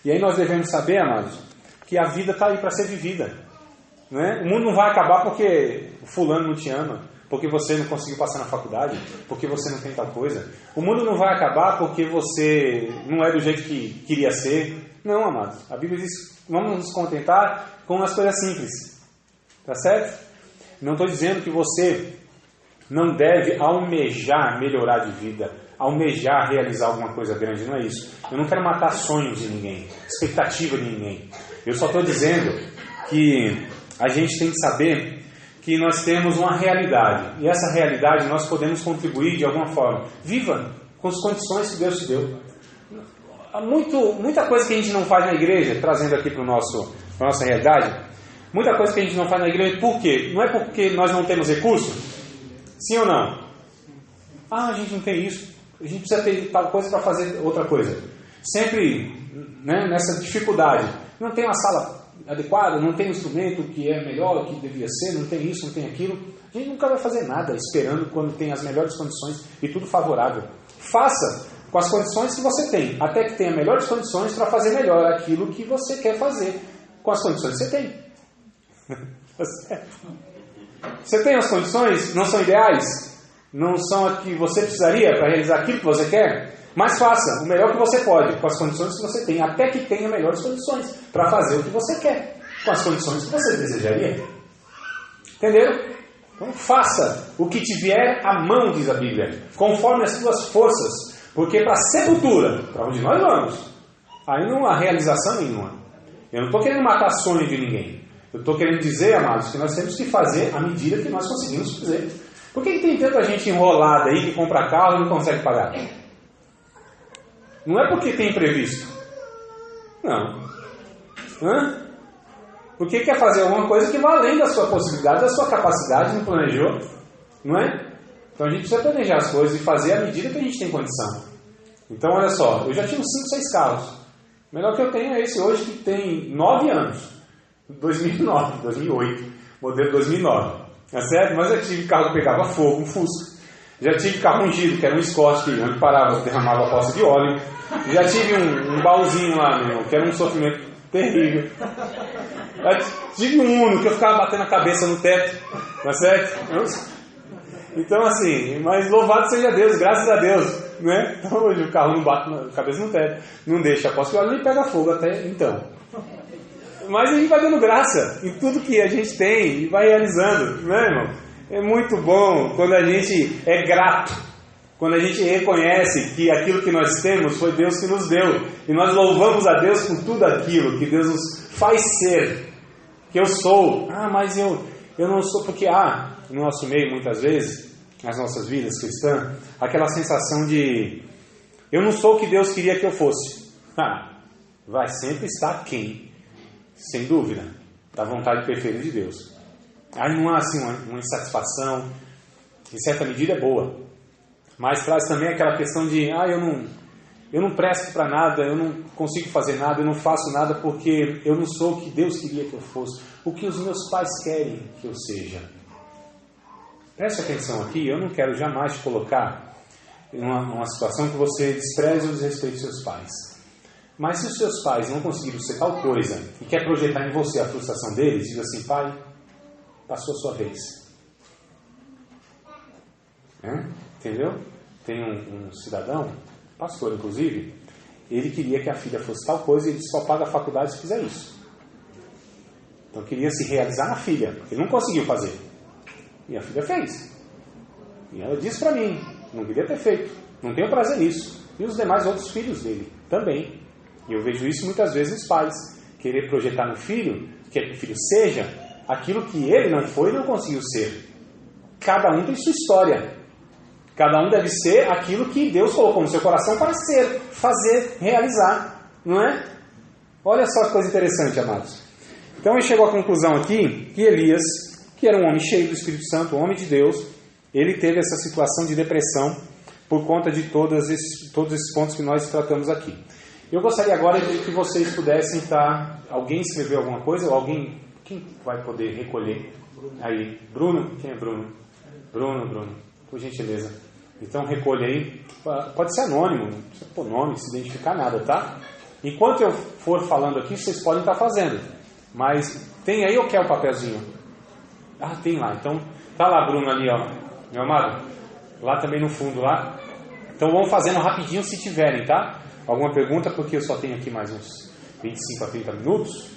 E aí nós devemos saber, amados, que a vida está aí para ser vivida, não é? O mundo não vai acabar porque o fulano não te ama, porque você não conseguiu passar na faculdade, porque você não tem tal coisa. O mundo não vai acabar porque você não é do jeito que queria ser. Não, amados. A Bíblia diz, vamos nos contentar com as coisas simples. Tá certo? Não estou dizendo que você não deve almejar melhorar de vida, almejar realizar alguma coisa grande, não é isso. Eu não quero matar sonhos de ninguém, expectativa de ninguém. Eu só estou dizendo que a gente tem que saber que nós temos uma realidade, e essa realidade nós podemos contribuir de alguma forma. Viva com as condições que Deus te deu. muita coisa que a gente não faz na igreja, trazendo aqui para a nossa realidade, muita coisa que a gente não faz na igreja, por quê? Não é porque nós não temos recurso? Sim ou não? A gente não tem isso, a gente precisa ter tal coisa para fazer outra coisa. Sempre, né, nessa dificuldade. Não tem uma sala adequada, não tem um instrumento que é melhor, que devia ser, não tem isso, não tem aquilo. A gente nunca vai fazer nada esperando quando tem as melhores condições e tudo favorável. Faça com as condições que você tem, até que tenha melhores condições para fazer melhor aquilo que você quer fazer com as condições que você tem. Você tem as condições, não são ideais, não são a que você precisaria para realizar aquilo que você quer, mas faça o melhor que você pode com as condições que você tem, até que tenha melhores condições para fazer o que você quer com as condições que você desejaria. Entenderam? Então faça o que te vier à mão, diz a Bíblia, conforme as tuas forças, porque para a sepultura, para onde nós vamos, aí não há realização nenhuma. Eu não estou querendo matar sonho de ninguém. Eu estou querendo dizer, amados, que nós temos que fazer à medida que nós conseguimos fazer. Por que tem tanta gente enrolada aí que compra carro e não consegue pagar? Não é porque tem imprevisto. Não. Porque quer fazer alguma coisa que vá além da sua possibilidade, da sua capacidade, não planejou. Não é? Então a gente precisa planejar as coisas e fazer à medida que a gente tem condição. Então olha só, eu já tive 5, 6 carros. O melhor que eu tenho é esse hoje que tem 9 anos. 2009, 2008. Modelo 2009. É certo? Mas eu tive carro que pegava fogo, um Fusca. Já tive carro ungido, que era um Scott, que onde parava, derramava a poça de óleo. Já tive um baúzinho lá, meu irmão, que era um sofrimento terrível. Já tive um Uno, que eu ficava batendo a cabeça no teto. Tá certo? Então assim, mas louvado seja Deus, graças a Deus, né? Então hoje o carro não bate a cabeça no teto, não deixa a poça de óleo nem pega fogo até então. Mas a gente vai dando graça em tudo que a gente tem e vai realizando, né, irmão? É muito bom quando a gente é grato, quando a gente reconhece que aquilo que nós temos foi Deus que nos deu. E nós louvamos a Deus por tudo aquilo que Deus nos faz ser. Que eu sou. Mas eu não sou, porque no nosso meio muitas vezes, nas nossas vidas cristãs, aquela sensação de eu não sou o que Deus queria que eu fosse. Vai sempre estar quem? Sem dúvida, da vontade perfeita de Deus. Aí não há assim uma insatisfação, em certa medida é boa, mas traz também aquela questão de eu não presto para nada, eu não consigo fazer nada, eu não faço nada porque eu não sou o que Deus queria que eu fosse, o que os meus pais querem que eu seja. Preste atenção aqui, eu não quero jamais te colocar em uma situação que você despreze ou desrespeite seus pais. Mas se os seus pais não conseguiram ser tal coisa e quer projetar em você a frustração deles, diga assim: pai, passou a sua vez. Entendeu? Tem um cidadão, pastor inclusive, ele queria que a filha fosse tal coisa e ele só paga a faculdade se fizer isso. Então queria se realizar na filha, ele não conseguiu fazer. E a filha fez. E ela disse para mim, não queria ter feito, não tenho prazer nisso. E os demais outros filhos dele também. E eu vejo isso muitas vezes os pais, querer projetar no filho, que o filho seja aquilo que ele não foi e não conseguiu ser. Cada um tem sua história. Cada um deve ser aquilo que Deus colocou no seu coração para ser, fazer, realizar. Não é? Olha só que coisa interessante, amados. Então ele chegou à conclusão aqui que Elias, que era um homem cheio do Espírito Santo, um homem de Deus, ele teve essa situação de depressão por conta de todos esses pontos que nós tratamos aqui. Eu gostaria agora de que vocês pudessem estar... Alguém escreveu alguma coisa? Ou alguém... Quem vai poder recolher? Aí, Bruno? Quem é Bruno? Bruno, por gentileza. Então recolha aí. Pode ser anônimo, não precisa pôr nome, se identificar nada, tá? Enquanto eu for falando aqui, vocês podem estar fazendo. Mas tem aí ou quer o papelzinho? Tem lá. Então, tá lá, Bruno, ali, ó. Meu amado. Lá também no fundo, lá. Então vamos fazendo rapidinho se tiverem, tá? Alguma pergunta, porque eu só tenho aqui mais uns 25 a 30 minutos.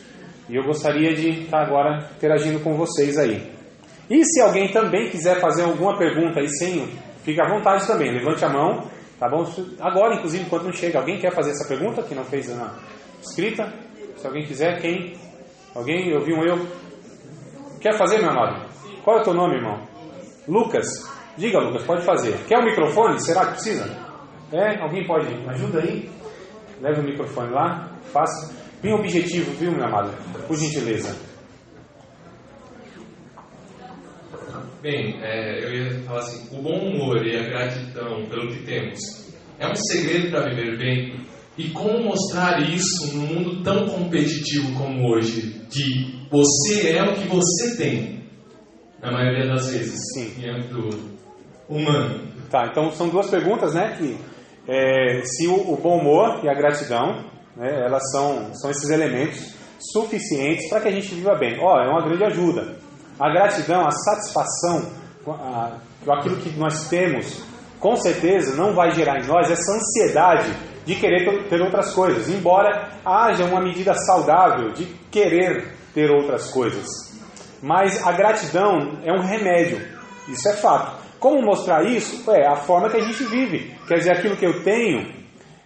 E eu gostaria de estar agora interagindo com vocês aí. E se alguém também quiser fazer alguma pergunta aí, fique à vontade também. Levante a mão, tá bom? Agora, inclusive, enquanto não chega, alguém quer fazer essa pergunta que não fez na escrita? Se alguém quiser, quem? Alguém? Eu vi um eu. Quer fazer, meu amado? Qual é o teu nome, irmão? Lucas. Diga, Lucas, pode fazer. Quer um microfone? Será que precisa? Alguém pode? Me ajuda aí. Leve o microfone lá, faça. Bem objetivo, viu, meu amado? Por gentileza. Bem, eu ia falar assim, o bom humor e a gratidão pelo que temos é um segredo para viver bem. E como mostrar isso num mundo tão competitivo como hoje, que você é o que você tem, na maioria das vezes, Sim. em âmbito humano. Tá, então são duas perguntas, né? Que se o bom humor e a gratidão, né, elas são esses elementos suficientes para que a gente viva bem. É uma grande ajuda. A gratidão, a satisfação, aquilo que nós temos, com certeza não vai gerar em nós essa ansiedade de querer ter outras coisas, embora haja uma medida saudável de querer ter outras coisas. Mas a gratidão é um remédio, isso é fato. Como mostrar isso? A forma que a gente vive. Quer dizer, aquilo que eu tenho,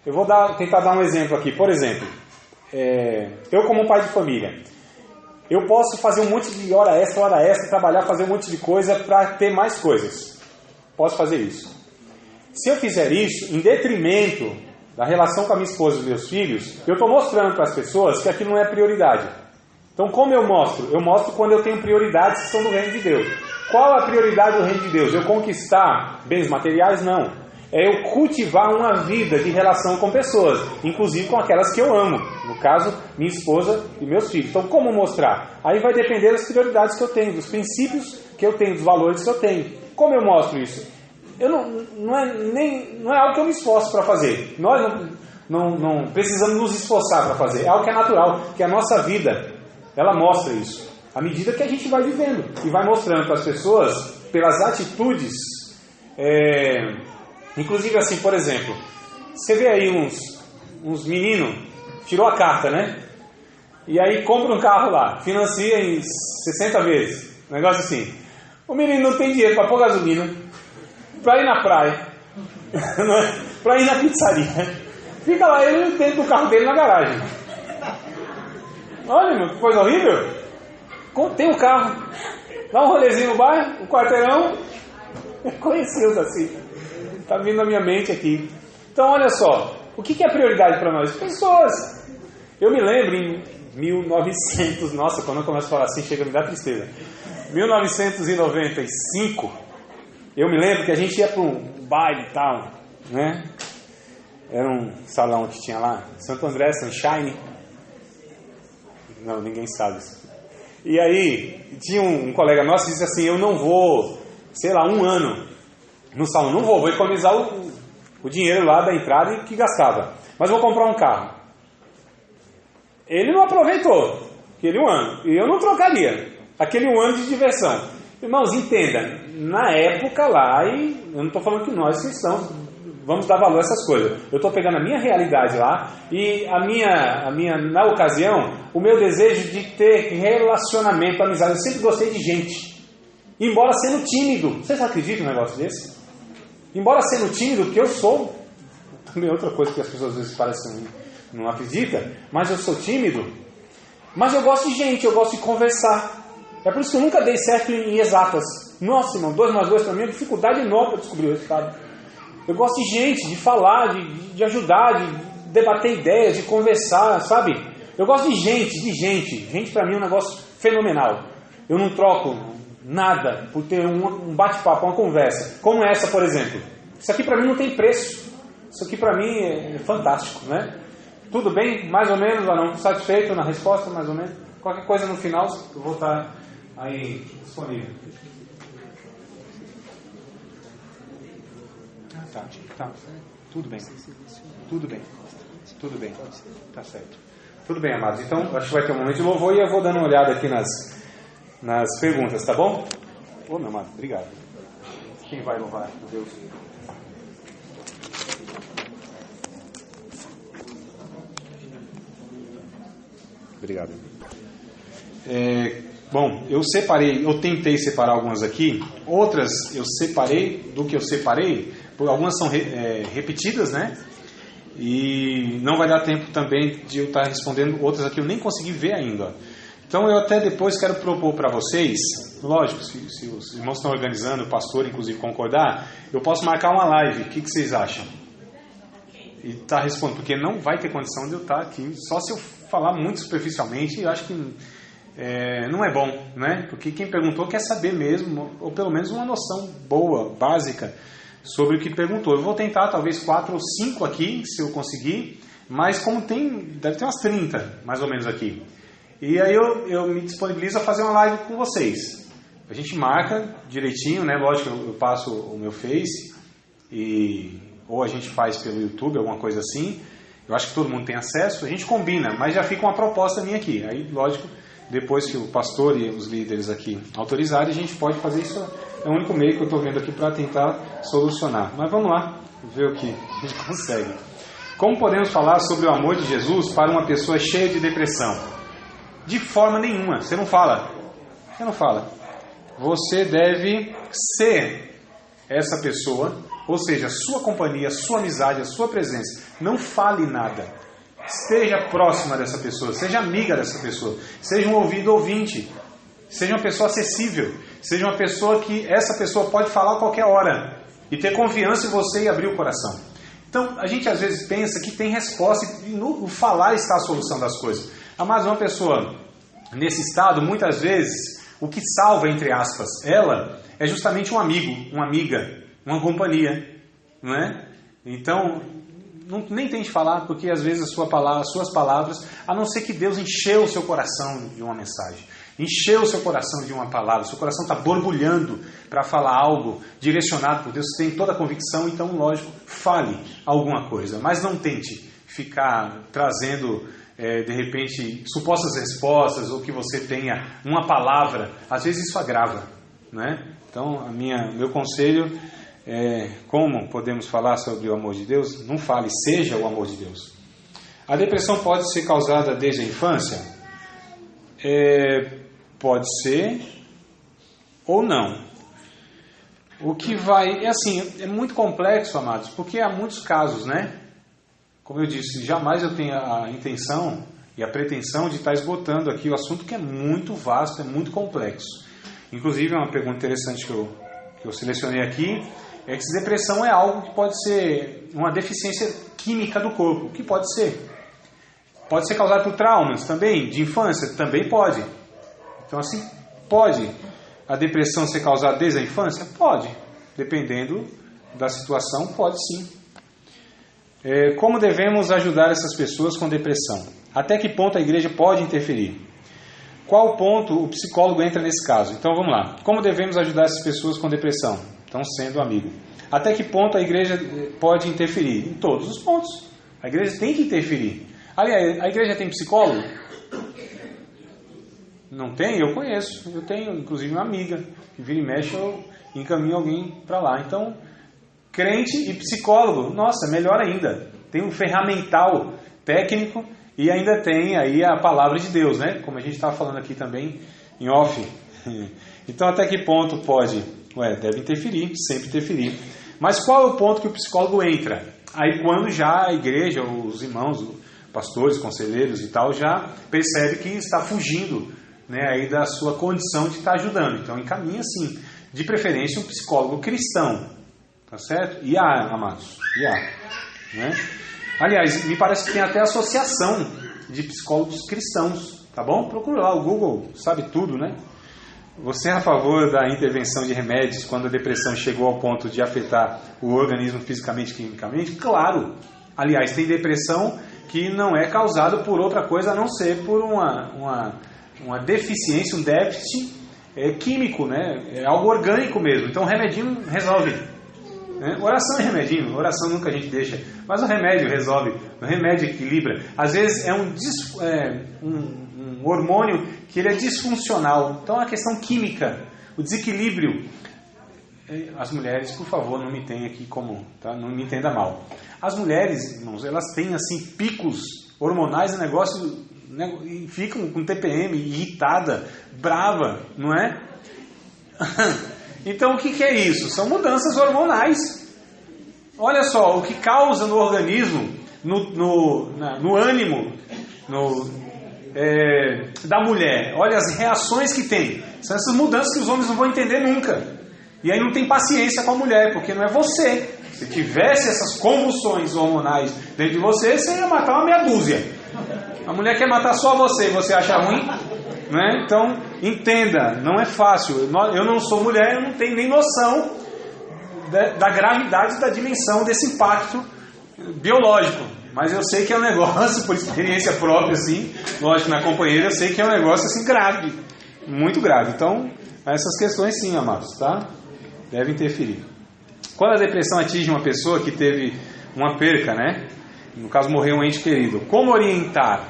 eu vou tentar dar um exemplo aqui. Por exemplo, eu como pai de família, eu posso fazer um monte de hora extra, trabalhar, fazer um monte de coisa para ter mais coisas. Posso fazer isso. Se eu fizer isso, em detrimento da relação com a minha esposa e os meus filhos, eu estou mostrando para as pessoas que aquilo não é prioridade. Então, como eu mostro? Eu mostro quando eu tenho prioridades que são do reino de Deus. Qual a prioridade do reino de Deus? Eu conquistar bens materiais? Não. É eu cultivar uma vida de relação com pessoas, inclusive com aquelas que eu amo. No caso, minha esposa e meus filhos. Então, como mostrar? Aí vai depender das prioridades que eu tenho, dos princípios que eu tenho, dos valores que eu tenho. Como eu mostro isso? Não é algo que eu me esforço para fazer. Nós não precisamos nos esforçar para fazer. É algo que é natural, que a nossa vida, ela mostra isso. À medida que a gente vai vivendo e vai mostrando para as pessoas, pelas atitudes, inclusive assim, por exemplo, você vê aí uns meninos, tirou a carta, né? E aí compra um carro lá, financia em 60 vezes, um negócio assim. O menino não tem dinheiro para pôr gasolina, para ir na praia, para ir na pizzaria. Fica lá ele dentro do carro dele na garagem. Olha, meu, que coisa horrível. Tem um carro, dá um rolezinho no bairro, um quarteirão. Conhecidos assim. Está vindo na minha mente aqui. Então, olha só. O que é prioridade para nós? Pessoas. Eu me lembro em 1900... Nossa, quando eu começo a falar assim, chega a me dar tristeza. 1995, eu me lembro que a gente ia para um baile e tal, né? Era um salão que tinha lá, Santo André, Sunshine. Não, ninguém sabe isso. E aí, tinha um colega nosso que disse assim, eu não vou, sei lá, 1 ano no salão, não vou economizar o dinheiro lá da entrada que gastava, mas vou comprar um carro. Ele não aproveitou aquele 1 ano, e eu não trocaria aquele 1 ano de diversão. Irmãos, entenda, na época lá, e eu não estou falando que nós cristãos vamos dar valor a essas coisas. Eu estou pegando a minha realidade lá e na ocasião, o meu desejo de ter relacionamento, amizade. Eu sempre gostei de gente. Embora sendo tímido. Vocês acreditam num negócio desse? Embora sendo tímido, que eu sou, também é outra coisa que as pessoas às vezes parecem não acreditam, mas eu sou tímido. Mas eu gosto de gente, eu gosto de conversar. É por isso que eu nunca dei certo em exatas. Nossa, irmão, 2 mais 2 para mim é uma dificuldade enorme para descobrir o resultado. Eu gosto de gente, de falar, de ajudar, de debater ideias, de conversar, sabe? Eu gosto de gente. Gente para mim é um negócio fenomenal. Eu não troco nada por ter um bate-papo, uma conversa. Como essa, por exemplo. Isso aqui para mim não tem preço. Isso aqui para mim é fantástico, né? Tudo bem? Mais ou menos, ou não? Satisfeito na resposta, mais ou menos? Qualquer coisa no final, eu vou estar aí disponível. Tá. Tudo bem. Tá certo. Tudo bem, amados. Então, acho que vai ter um momento de louvor e eu vou dando uma olhada aqui nas perguntas, tá bom? Ô, meu amado, obrigado. Quem vai louvar? Meu Deus. Obrigado. Bom, eu tentei separar algumas aqui. Outras eu separei do que eu separei. Algumas são repetidas, né? E não vai dar tempo também de eu estar respondendo outras aqui, eu nem consegui ver ainda. Então eu até depois quero propor para vocês, lógico, se os irmãos estão organizando, o pastor inclusive concordar, eu posso marcar uma live. O que vocês acham? e está respondendo, porque não vai ter condição de eu estar aqui. Só se eu falar muito superficialmente, eu acho que não é bom, né? Porque quem perguntou quer saber mesmo, ou pelo menos uma noção boa, básica, sobre o que perguntou. Eu vou tentar talvez 4 ou 5 aqui, se eu conseguir, mas como deve ter umas 30, mais ou menos aqui. E aí eu me disponibilizo a fazer uma live com vocês. A gente marca direitinho, né? Lógico, eu passo o meu Face, ou a gente faz pelo YouTube, alguma coisa assim. Eu acho que todo mundo tem acesso, a gente combina, mas já fica uma proposta minha aqui. Aí, lógico, depois que o pastor e os líderes aqui autorizarem, a gente pode fazer isso. É o único meio que eu estou vendo aqui para tentar solucionar. Mas vamos lá, ver o que a gente consegue. Como podemos falar sobre o amor de Jesus para uma pessoa cheia de depressão? De forma nenhuma. Você não fala. Você deve ser essa pessoa, ou seja, sua companhia, sua amizade, a sua presença. Não fale nada. Esteja próxima dessa pessoa, seja amiga dessa pessoa, seja um ouvinte, seja uma pessoa acessível, seja uma pessoa que essa pessoa pode falar a qualquer hora e ter confiança em você e abrir o coração. Então, a gente às vezes pensa que tem resposta e no falar está a solução das coisas. Mas uma pessoa nesse estado, muitas vezes, o que salva, entre aspas, ela é justamente um amigo, uma amiga, uma companhia, não é? Então, nem tente falar, porque às vezes as suas palavras, a não ser que Deus encheu o seu coração de uma mensagem, encheu o seu coração de uma palavra, seu coração está borbulhando para falar algo direcionado por Deus, você tem toda a convicção, então, lógico, fale alguma coisa, mas não tente ficar trazendo, de repente, supostas respostas, ou que você tenha uma palavra, às vezes isso agrava, né? Então, meu conselho como podemos falar sobre o amor de Deus? Não fale, seja o amor de Deus. A depressão pode ser causada desde a infância? Pode ser ou não. O que vai... é muito complexo, amados, porque há muitos casos, né? Como eu disse, jamais eu tenho a intenção e a pretensão de estar esgotando aqui o assunto, que é muito vasto, é muito complexo. Inclusive, uma pergunta interessante que eu selecionei aqui é que se depressão é algo que pode ser uma deficiência química do corpo. O que pode ser? Pode ser causado por traumas também, de infância? Também pode. Então, assim, pode a depressão ser causada desde a infância? Pode. Dependendo da situação, pode sim. Como devemos ajudar essas pessoas com depressão? Até que ponto a igreja pode interferir? Qual ponto o psicólogo entra nesse caso? Então, vamos lá. Como devemos ajudar essas pessoas com depressão? Então, sendo amigo. Até que ponto a igreja pode interferir? Em todos os pontos. A igreja tem que interferir. Aliás, a igreja tem psicólogo? Não tem? Eu conheço. Eu tenho, inclusive, uma amiga que vira e mexe, eu encaminho alguém para lá. Então, crente e psicólogo, nossa, melhor ainda. Tem um ferramental técnico e ainda tem aí a palavra de Deus, né? Como a gente estava falando aqui também em off. Então, até que ponto pode... deve interferir, sempre interferir. Mas qual é o ponto que o psicólogo entra? Aí quando já a igreja, os irmãos, os pastores, conselheiros e tal, já percebe que está fugindo, né, aí da sua condição de estar ajudando. Então encaminha sim, de preferência um psicólogo cristão. Tá certo? E há, amados, né? Aliás, me parece que tem até associação de psicólogos cristãos, tá bom? Procura lá, o Google sabe tudo, né? Você é a favor da intervenção de remédios quando a depressão chegou ao ponto de afetar o organismo fisicamente e quimicamente? Claro! Aliás, tem depressão que não é causada por outra coisa a não ser por uma deficiência, um déficit químico, né? É algo orgânico mesmo. Então o remedinho resolve. Né? Oração é remedinho, oração nunca a gente deixa. Mas o remédio resolve, o remédio equilibra. Às vezes é um hormônio que ele é disfuncional. Então a questão química, o desequilíbrio. As mulheres, por favor, não me tenham aqui como, tá? Não me entenda mal. As mulheres, irmãos, elas têm assim picos hormonais, negócio, né, e ficam com TPM, irritada, brava, não é? Então o que é isso? São mudanças hormonais. Olha só, o que causa no organismo, no ânimo, da mulher. Olha as reações que tem. São essas mudanças que os homens não vão entender nunca. E aí não tem paciência com a mulher, porque não é você. Se tivesse essas convulsões hormonais dentro de você, você ia matar uma meia dúzia. A mulher quer matar só você e você acha ruim, né? Então, entenda, não é fácil. Eu não sou mulher, eu não tenho nem noção da gravidade da dimensão desse impacto biológico. Mas eu sei que é um negócio, por experiência própria, assim, lógico, na companheira, eu sei que é um negócio assim grave, muito grave. Então, essas questões sim, amados, tá? Devem interferir. Quando a depressão atinge uma pessoa que teve uma perca, né? No caso, morreu um ente querido, como orientar?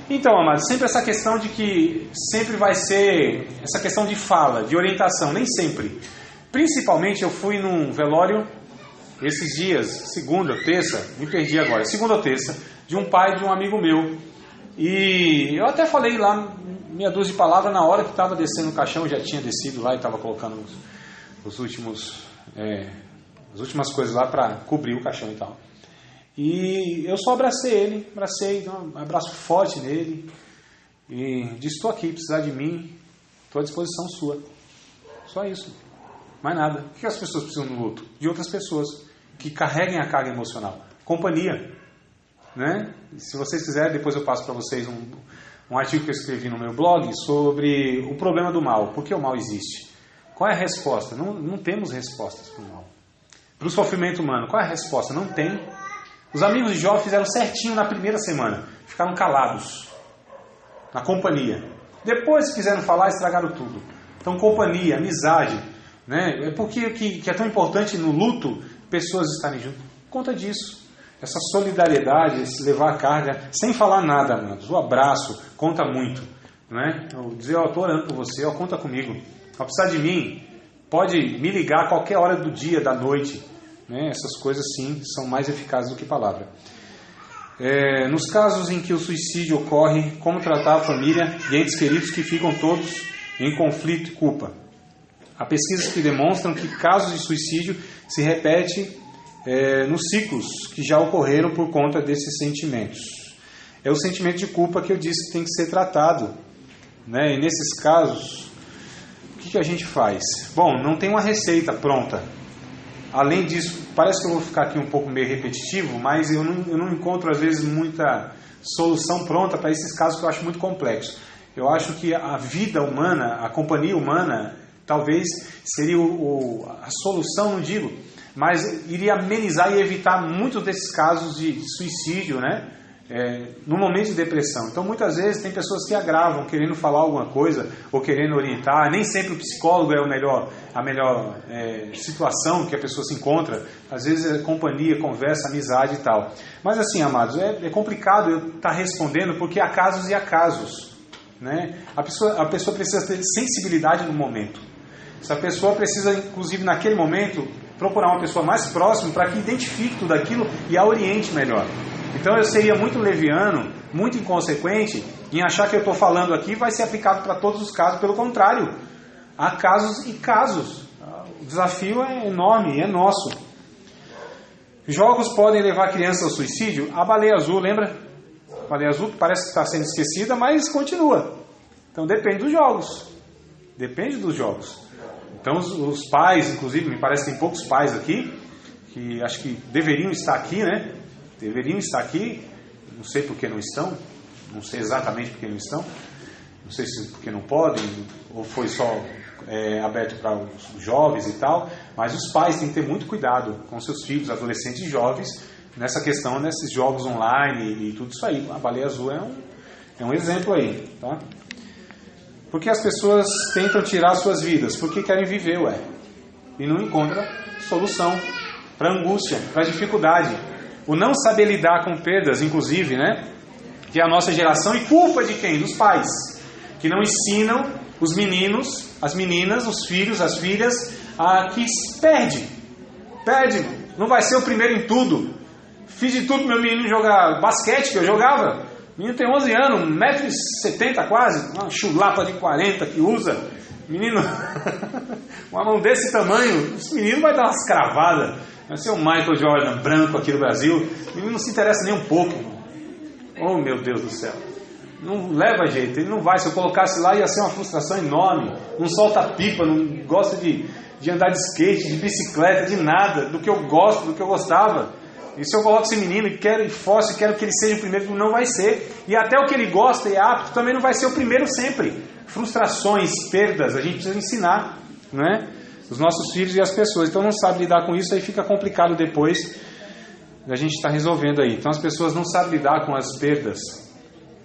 Então, amados, sempre essa questão de que sempre vai ser essa questão de fala, de orientação, nem sempre. Principalmente eu fui num velório esses dias, segunda, terça, me perdi agora, segunda ou terça, de um pai de um amigo meu. E eu até falei lá meia dúzia de palavras na hora que estava descendo o caixão, eu já tinha descido lá e estava colocando as últimas coisas lá para cobrir o caixão e tal. E eu só abracei ele, dei um abraço forte nele e disse: estou aqui, precisar de mim, estou à disposição sua. Só isso, mais nada. O que as pessoas precisam no luto? De outras pessoas que carreguem a carga emocional. Companhia, né? Se vocês quiserem, depois eu passo para vocês um artigo que eu escrevi no meu blog sobre o problema do mal. Por que o mal existe? Qual é a resposta? Não temos respostas para o mal. Para o sofrimento humano, qual é a resposta? Não tem. Os amigos de Jó fizeram certinho na primeira semana. Ficaram calados. Na companhia. Depois que quiseram falar, estragaram tudo. Então, companhia, amizade, né? É porque que é tão importante no luto pessoas estarem juntas. Por conta disso. Essa solidariedade, esse levar a carga, sem falar nada, amados. O abraço conta muito. Né? Eu dizer: estou orando por você, conta comigo. Se precisar de mim, pode me ligar a qualquer hora do dia, da noite. Né? Essas coisas sim são mais eficazes do que palavra. Nos casos em que o suicídio ocorre, como tratar a família e entes queridos que ficam todos em conflito e culpa? Há pesquisas que demonstram que casos de suicídio se repetem nos ciclos que já ocorreram por conta desses sentimentos. É o sentimento de culpa que eu disse que tem que ser tratado. Né? E nesses casos, o que a gente faz? Bom, não tem uma receita pronta. Além disso, parece que eu vou ficar aqui um pouco meio repetitivo, mas eu não encontro às vezes muita solução pronta para esses casos que eu acho muito complexos. Eu acho que a vida humana, a companhia humana, talvez seria a solução, não digo, mas iria amenizar e evitar muitos desses casos de suicídio, né? No momento de depressão. Então muitas vezes tem pessoas que agravam, querendo falar alguma coisa ou querendo orientar. Nem sempre o psicólogo é a melhor situação que a pessoa se encontra. Às vezes é companhia, conversa, amizade e tal. Mas assim, amados, é complicado eu estar respondendo porque há casos e há casos, né? A pessoa precisa ter sensibilidade no momento. Essa pessoa precisa, inclusive naquele momento, procurar uma pessoa mais próxima para que identifique tudo aquilo e a oriente melhor. Então eu seria muito leviano, muito inconsequente em achar que eu estou falando aqui vai ser aplicado para todos os casos. Pelo contrário, há casos e casos. O desafio é enorme, é nosso. Jogos podem levar crianças ao suicídio? A baleia azul, lembra? A baleia azul que parece que está sendo esquecida, mas continua. Então depende dos jogos. Depende dos jogos. Então os pais, inclusive, me parece que tem poucos pais aqui, que acho que deveriam estar aqui, né? Deveriam estar aqui, não sei por que não estão, não sei exatamente por que não estão, não sei se porque não podem, ou foi só aberto para os jovens e tal, mas os pais têm que ter muito cuidado com seus filhos, adolescentes e jovens, nessa questão, nesses jogos online e tudo isso aí. A baleia azul é um exemplo aí, tá? Porque as pessoas tentam tirar suas vidas, porque querem viver, e não encontram solução para a angústia, para a dificuldade. O não saber lidar com perdas, inclusive, né? Que é a nossa geração, e culpa de quem? Dos pais, que não ensinam os meninos, as meninas, os filhos, as filhas, que perde, não vai ser o primeiro em tudo. Fiz de tudo meu menino jogar basquete, que eu jogava. O menino tem 11 anos, 1,70 m quase, uma chulapa de 40 que usa. Menino, uma mão desse tamanho, esse menino vai dar umas cravadas. Vai ser o Michael Jordan branco aqui no Brasil. O menino não se interessa nem um pouco. Oh, meu Deus do céu. Não leva jeito, ele não vai. Se eu colocasse lá ia ser uma frustração enorme. Não solta pipa, não gosta de de andar de skate, de bicicleta, de nada, do que eu gosto, do que eu gostava. E se eu coloco esse menino e quero e forço e quero que ele seja o primeiro, não vai ser. E até o que ele gosta e é apto também não vai ser o primeiro sempre. Frustrações, perdas, a gente precisa ensinar, né? Os nossos filhos e as pessoas. Então não sabe lidar com isso, aí fica complicado depois da gente estar resolvendo aí. Então as pessoas não sabem lidar com as perdas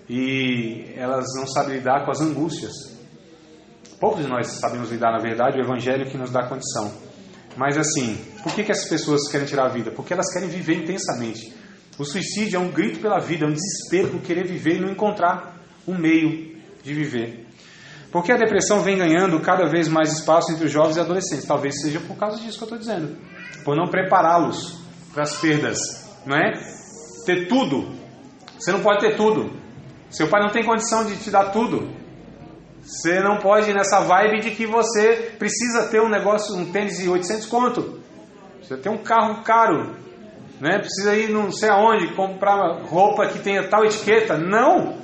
e elas não sabem lidar com as angústias. Poucos de nós sabemos lidar, na verdade, o Evangelho que nos dá condição. Mas assim, por que essas pessoas querem tirar a vida? Porque elas querem viver intensamente. O suicídio é um grito pela vida, é um desespero por querer viver e não encontrar um meio de viver. Porque a depressão vem ganhando cada vez mais espaço entre os jovens e adolescentes. Talvez seja por causa disso que eu estou dizendo. Por não prepará-los para as perdas, não é? Ter tudo. Você não pode ter tudo. Seu pai não tem condição de te dar tudo. Você não pode ir nessa vibe de que você precisa ter um negócio, um tênis de 800 conto. Você tem um carro caro, né? Precisa ir não sei aonde, comprar roupa que tenha tal etiqueta. Não!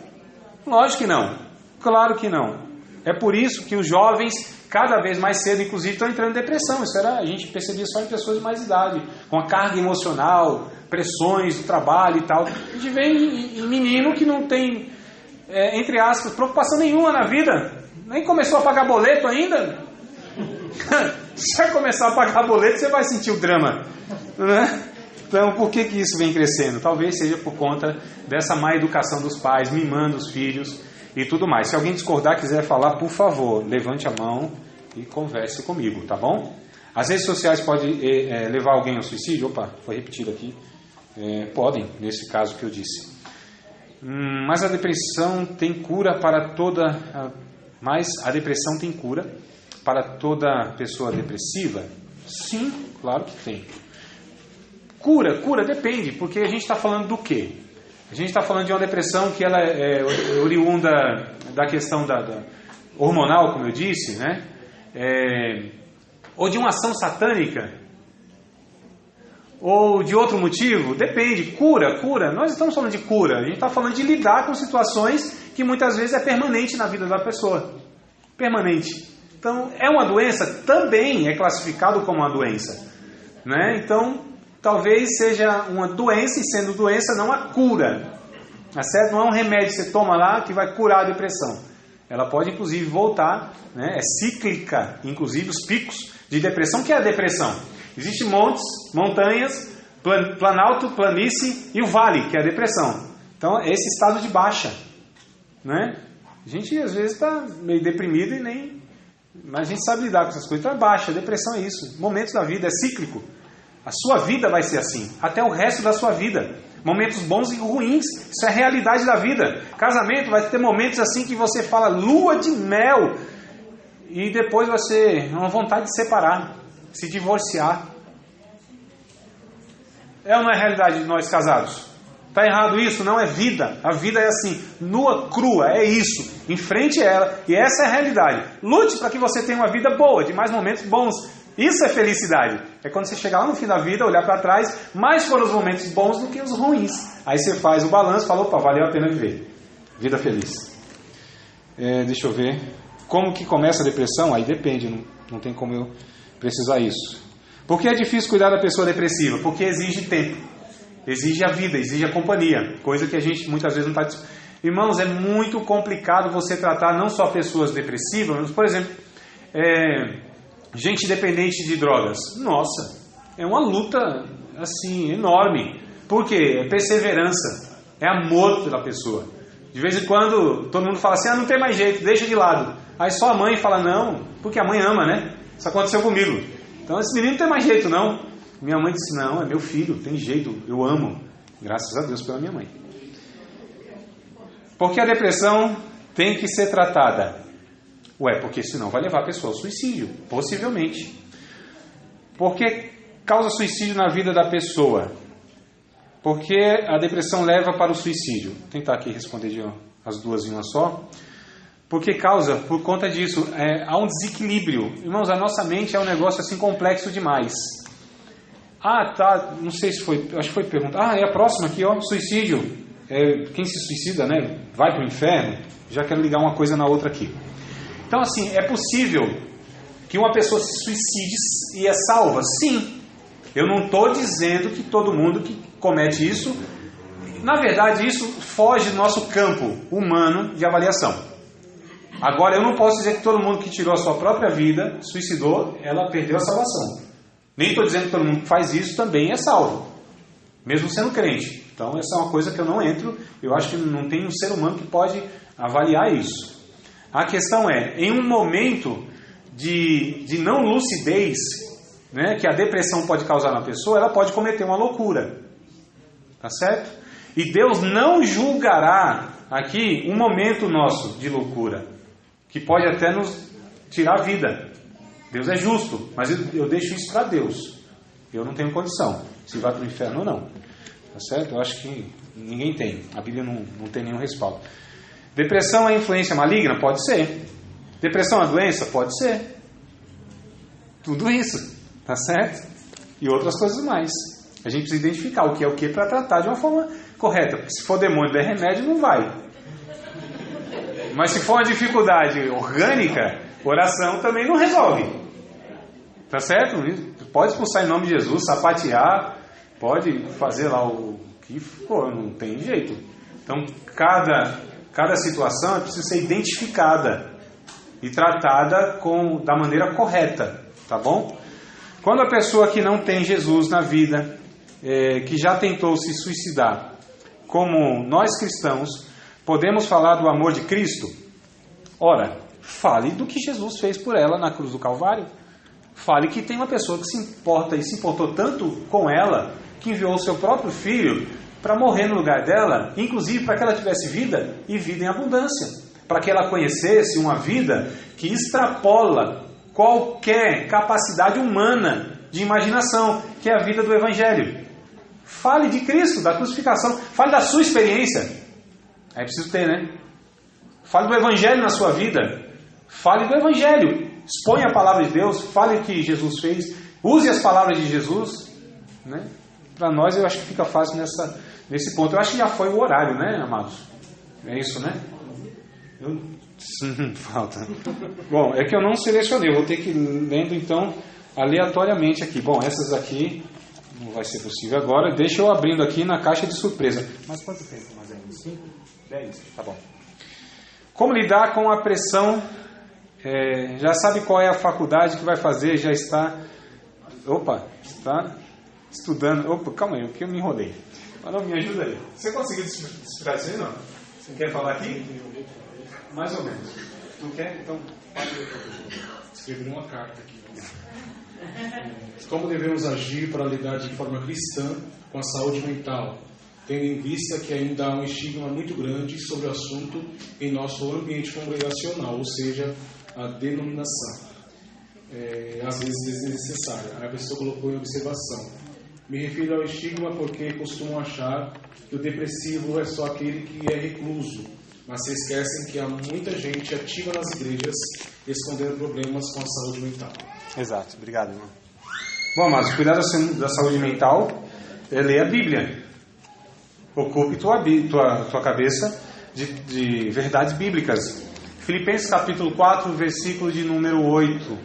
Lógico que não. Claro que não. É por isso que os jovens, cada vez mais cedo, inclusive, estão entrando em depressão. Isso a gente percebia só em pessoas de mais idade, com a carga emocional, pressões do trabalho e tal. A gente vê em menino que não tem, entre aspas, preocupação nenhuma na vida. Nem começou a pagar boleto ainda. Se vai começar a pagar boleto, você vai sentir o drama, né? Então, por que isso vem crescendo? Talvez seja por conta dessa má educação dos pais, mimando os filhos e tudo mais. Se alguém discordar, quiser falar, por favor, levante a mão e converse comigo, tá bom? As redes sociais podem levar alguém ao suicídio? Opa, foi repetido aqui. Podem, nesse caso que eu disse. Mas a depressão tem cura para toda... Mas a depressão tem cura para toda pessoa depressiva? Sim, claro que tem. Cura depende, porque a gente está falando do quê? A gente está falando de uma depressão que ela é oriunda da questão da hormonal, como eu disse, né? Ou de uma ação satânica, ou de outro motivo, depende. Cura, nós estamos falando de cura, a gente está falando de lidar com situações que muitas vezes é permanente na vida da pessoa, permanente. Então, é uma doença? Também é classificado como uma doença, né? Então, talvez seja uma doença, e sendo doença, não a cura, tá certo? Não é um remédio que você toma lá que vai curar a depressão. Ela pode, inclusive, voltar, né? É cíclica, inclusive, os picos de depressão. O que é a depressão? Existem montes, montanhas, planalto, planície e o vale, que é a depressão. Então, é esse estado de baixa, né? A gente, às vezes, está meio deprimido e nem... Mas a gente sabe lidar com essas coisas. Então, é baixa, a depressão é isso. Momentos da vida, é cíclico. A sua vida vai ser assim, até o resto da sua vida. Momentos bons e ruins, isso é a realidade da vida. Casamento vai ter momentos assim que você fala lua de mel, e depois vai ser uma vontade de separar, se divorciar. É ou não é a realidade de nós casados? Está errado isso? Não é vida. A vida é assim, nua, crua, é isso. Enfrente ela, e essa é a realidade. Lute para que você tenha uma vida boa, de mais momentos bons. Isso é felicidade. É quando você chegar lá no fim da vida, olhar para trás, mais foram os momentos bons do que os ruins. Aí você faz o balanço e fala, opa, valeu a pena viver. Vida feliz. Deixa eu ver. Como que começa a depressão? Aí depende, não tem como eu precisar isso. Por que é difícil cuidar da pessoa depressiva? Porque exige tempo. Exige a vida, exige a companhia. Coisa que a gente muitas vezes não está... Irmãos, é muito complicado você tratar não só pessoas depressivas, mas, por exemplo... gente dependente de drogas. Nossa, é uma luta assim enorme. Por quê? É perseverança, é amor pela pessoa. De vez em quando todo mundo fala assim, não tem mais jeito, deixa de lado. Aí só a mãe fala não, porque a mãe ama, né? Isso aconteceu comigo. Então esse menino não tem mais jeito não. Minha mãe disse, não, é meu filho, tem jeito, eu amo. Graças a Deus pela minha mãe. Porque a depressão tem que ser tratada. Porque senão vai levar a pessoa ao suicídio, possivelmente. Por que causa suicídio na vida da pessoa? Porque a depressão leva para o suicídio. Vou tentar aqui responder as duas em uma só. Porque causa, por conta disso, há um desequilíbrio. Irmãos, a nossa mente é um negócio assim complexo demais. Não sei se foi, acho que foi pergunta. É a próxima aqui, suicídio. Quem se suicida, né, vai para o inferno. Já quero ligar uma coisa na outra aqui. Então, assim, é possível que uma pessoa se suicide e é salva? Sim. Eu não estou dizendo que todo mundo que comete isso, na verdade isso foge do nosso campo humano de avaliação. Agora eu não posso dizer que todo mundo que tirou a sua própria vida, suicidou, ela perdeu a salvação. Nem estou dizendo que todo mundo que faz isso também é salvo, mesmo sendo crente. Então essa é uma coisa que eu não entro, eu acho que não tem um ser humano que pode avaliar isso. A questão é, em um momento de não lucidez, né, que a depressão pode causar na pessoa, ela pode cometer uma loucura. Tá certo? E Deus não julgará aqui um momento nosso de loucura, que pode até nos tirar a vida. Deus é justo, mas eu deixo isso para Deus. Eu não tenho condição, se vai para o inferno ou não. Tá certo? Eu acho que ninguém tem. A Bíblia não tem nenhum respaldo. Depressão é influência maligna? Pode ser. Depressão é doença? Pode ser. Tudo isso. Tá certo? E outras coisas mais. A gente precisa identificar o que é o que para tratar de uma forma correta. Porque se for demônio der remédio, não vai. Mas se for uma dificuldade orgânica, oração também não resolve. Tá certo? Pode expulsar em nome de Jesus, sapatear, pode fazer lá o que for, não tem jeito. Então, cada situação precisa ser identificada e tratada da maneira correta, tá bom? Quando a pessoa que não tem Jesus na vida, que já tentou se suicidar, como nós cristãos, podemos falar do amor de Cristo? Ora, fale do que Jesus fez por ela na cruz do Calvário. Fale que tem uma pessoa que se importa e se importou tanto com ela, que enviou o seu próprio filho para morrer no lugar dela, inclusive para que ela tivesse vida e vida em abundância, para que ela conhecesse uma vida que extrapola qualquer capacidade humana de imaginação, que é a vida do Evangelho. Fale de Cristo, da crucificação, fale da sua experiência. É preciso ter, né? Fale do Evangelho na sua vida. Fale do Evangelho. Exponha a palavra de Deus, fale o que Jesus fez, use as palavras de Jesus, né? Para nós eu acho que fica fácil nesse ponto. Eu acho que já foi o horário, né, amados? É isso, né? Falta. Bom, é que eu não selecionei, eu vou ter que ir lendo então aleatoriamente aqui. Bom, essas aqui não vai ser possível agora. Deixa eu abrindo aqui na caixa de surpresa. Mas quanto tempo mais ainda? 5? 10? Tá bom. Como lidar com a pressão? Já sabe qual é a faculdade que vai fazer, já está estudando. Opa, calma aí, que eu me enrolei. Mas não, me ajuda aí. Você conseguiu descifrar isso aí, não? Você quer falar aqui? Mais ou menos. Tu quer? Então, escrevi uma carta aqui. Como devemos agir para lidar de forma cristã com a saúde mental, tendo em vista que ainda há um estigma muito grande sobre o assunto em nosso ambiente congregacional, ou seja, a denominação, às vezes desnecessária. A pessoa colocou em observação. Me refiro ao estigma porque costumam achar que o depressivo é só aquele que é recluso, mas se esquecem que há muita gente ativa nas igrejas escondendo problemas com a saúde mental. Exato, obrigado, irmão. Bom, mas cuidar da saúde mental é ler a Bíblia. Ocupe tua cabeça de verdades bíblicas. Filipenses capítulo 4, versículo de número 8.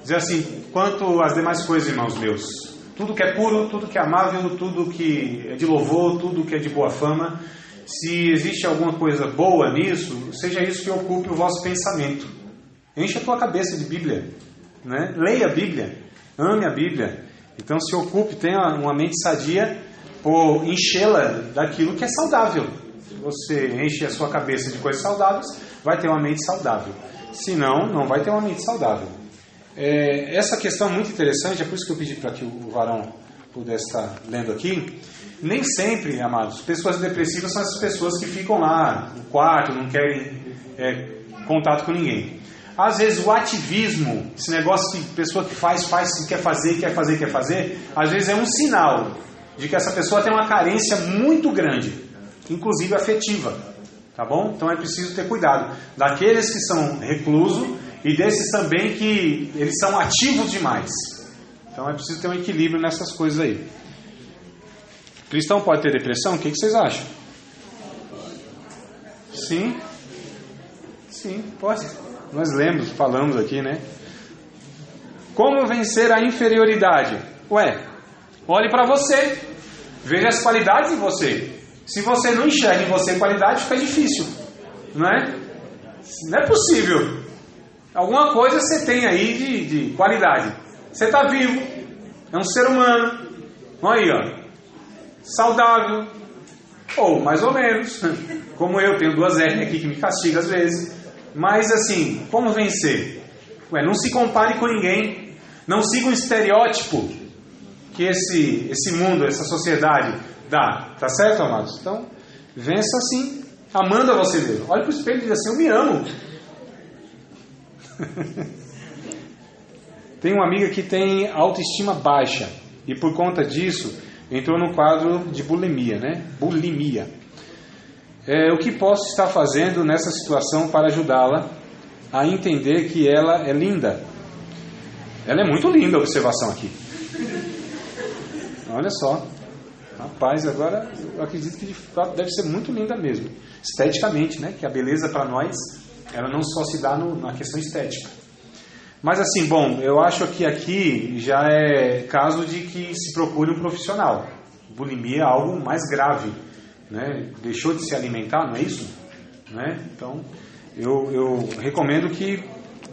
Diz assim: quanto às demais coisas, irmãos meus, tudo que é puro, tudo que é amável, tudo que é de louvor, tudo que é de boa fama, se existe alguma coisa boa nisso, seja isso que ocupe o vosso pensamento. Enche a tua cabeça de Bíblia, né? Leia a Bíblia, ame a Bíblia. Então se ocupe, tenha uma mente sadia por enchê-la daquilo que é saudável. Se você enche a sua cabeça de coisas saudáveis, vai ter uma mente saudável. Se não, não vai ter uma mente saudável. Essa questão é muito interessante, é por isso que eu pedi para que o varão pudesse estar lendo aqui. Nem sempre, amados, pessoas depressivas são essas pessoas que ficam lá no quarto, não querem contato com ninguém. Às vezes o ativismo, esse negócio que pessoa que faz, quer fazer, às vezes é um sinal de que essa pessoa tem uma carência muito grande, inclusive afetiva, tá bom? Então é preciso ter cuidado daqueles que são reclusos e desses também que eles são ativos demais. Então é preciso ter um equilíbrio nessas coisas aí. Cristão pode ter depressão? O que vocês acham? Sim, pode. Nós falamos aqui, né? Como vencer a inferioridade? Ué, olhe para você. Veja as qualidades em você. Se você não enxerga em você qualidade, fica difícil. Não é? Não é possível. Alguma coisa você tem aí de qualidade. Você está vivo. É um ser humano. Olha aí, ó. Saudável. Ou mais ou menos. Como eu, tenho 2 hérnias aqui que me castigam às vezes. Mas assim, como vencer? Ué, não se compare com ninguém. Não siga um estereótipo que esse mundo, essa sociedade dá. Tá certo, amados? Então, vença assim, amando a você mesmo. Olha para o espelho e diz assim: eu me amo. Tem uma amiga que tem autoestima baixa e por conta disso entrou no quadro de bulimia, né? Bulimia. O que posso estar fazendo nessa situação para ajudá-la a entender que ela é linda? Ela é muito linda, a observação aqui. Olha só. Rapaz, agora eu acredito que de fato deve ser muito linda mesmo. Esteticamente, né? Que a beleza para nós, ela não só se dá na questão estética. Mas assim, bom, eu acho que aqui já é caso de que se procure um profissional. Bulimia é algo mais grave, né? Deixou de se alimentar, não é isso? Né? Então, eu recomendo que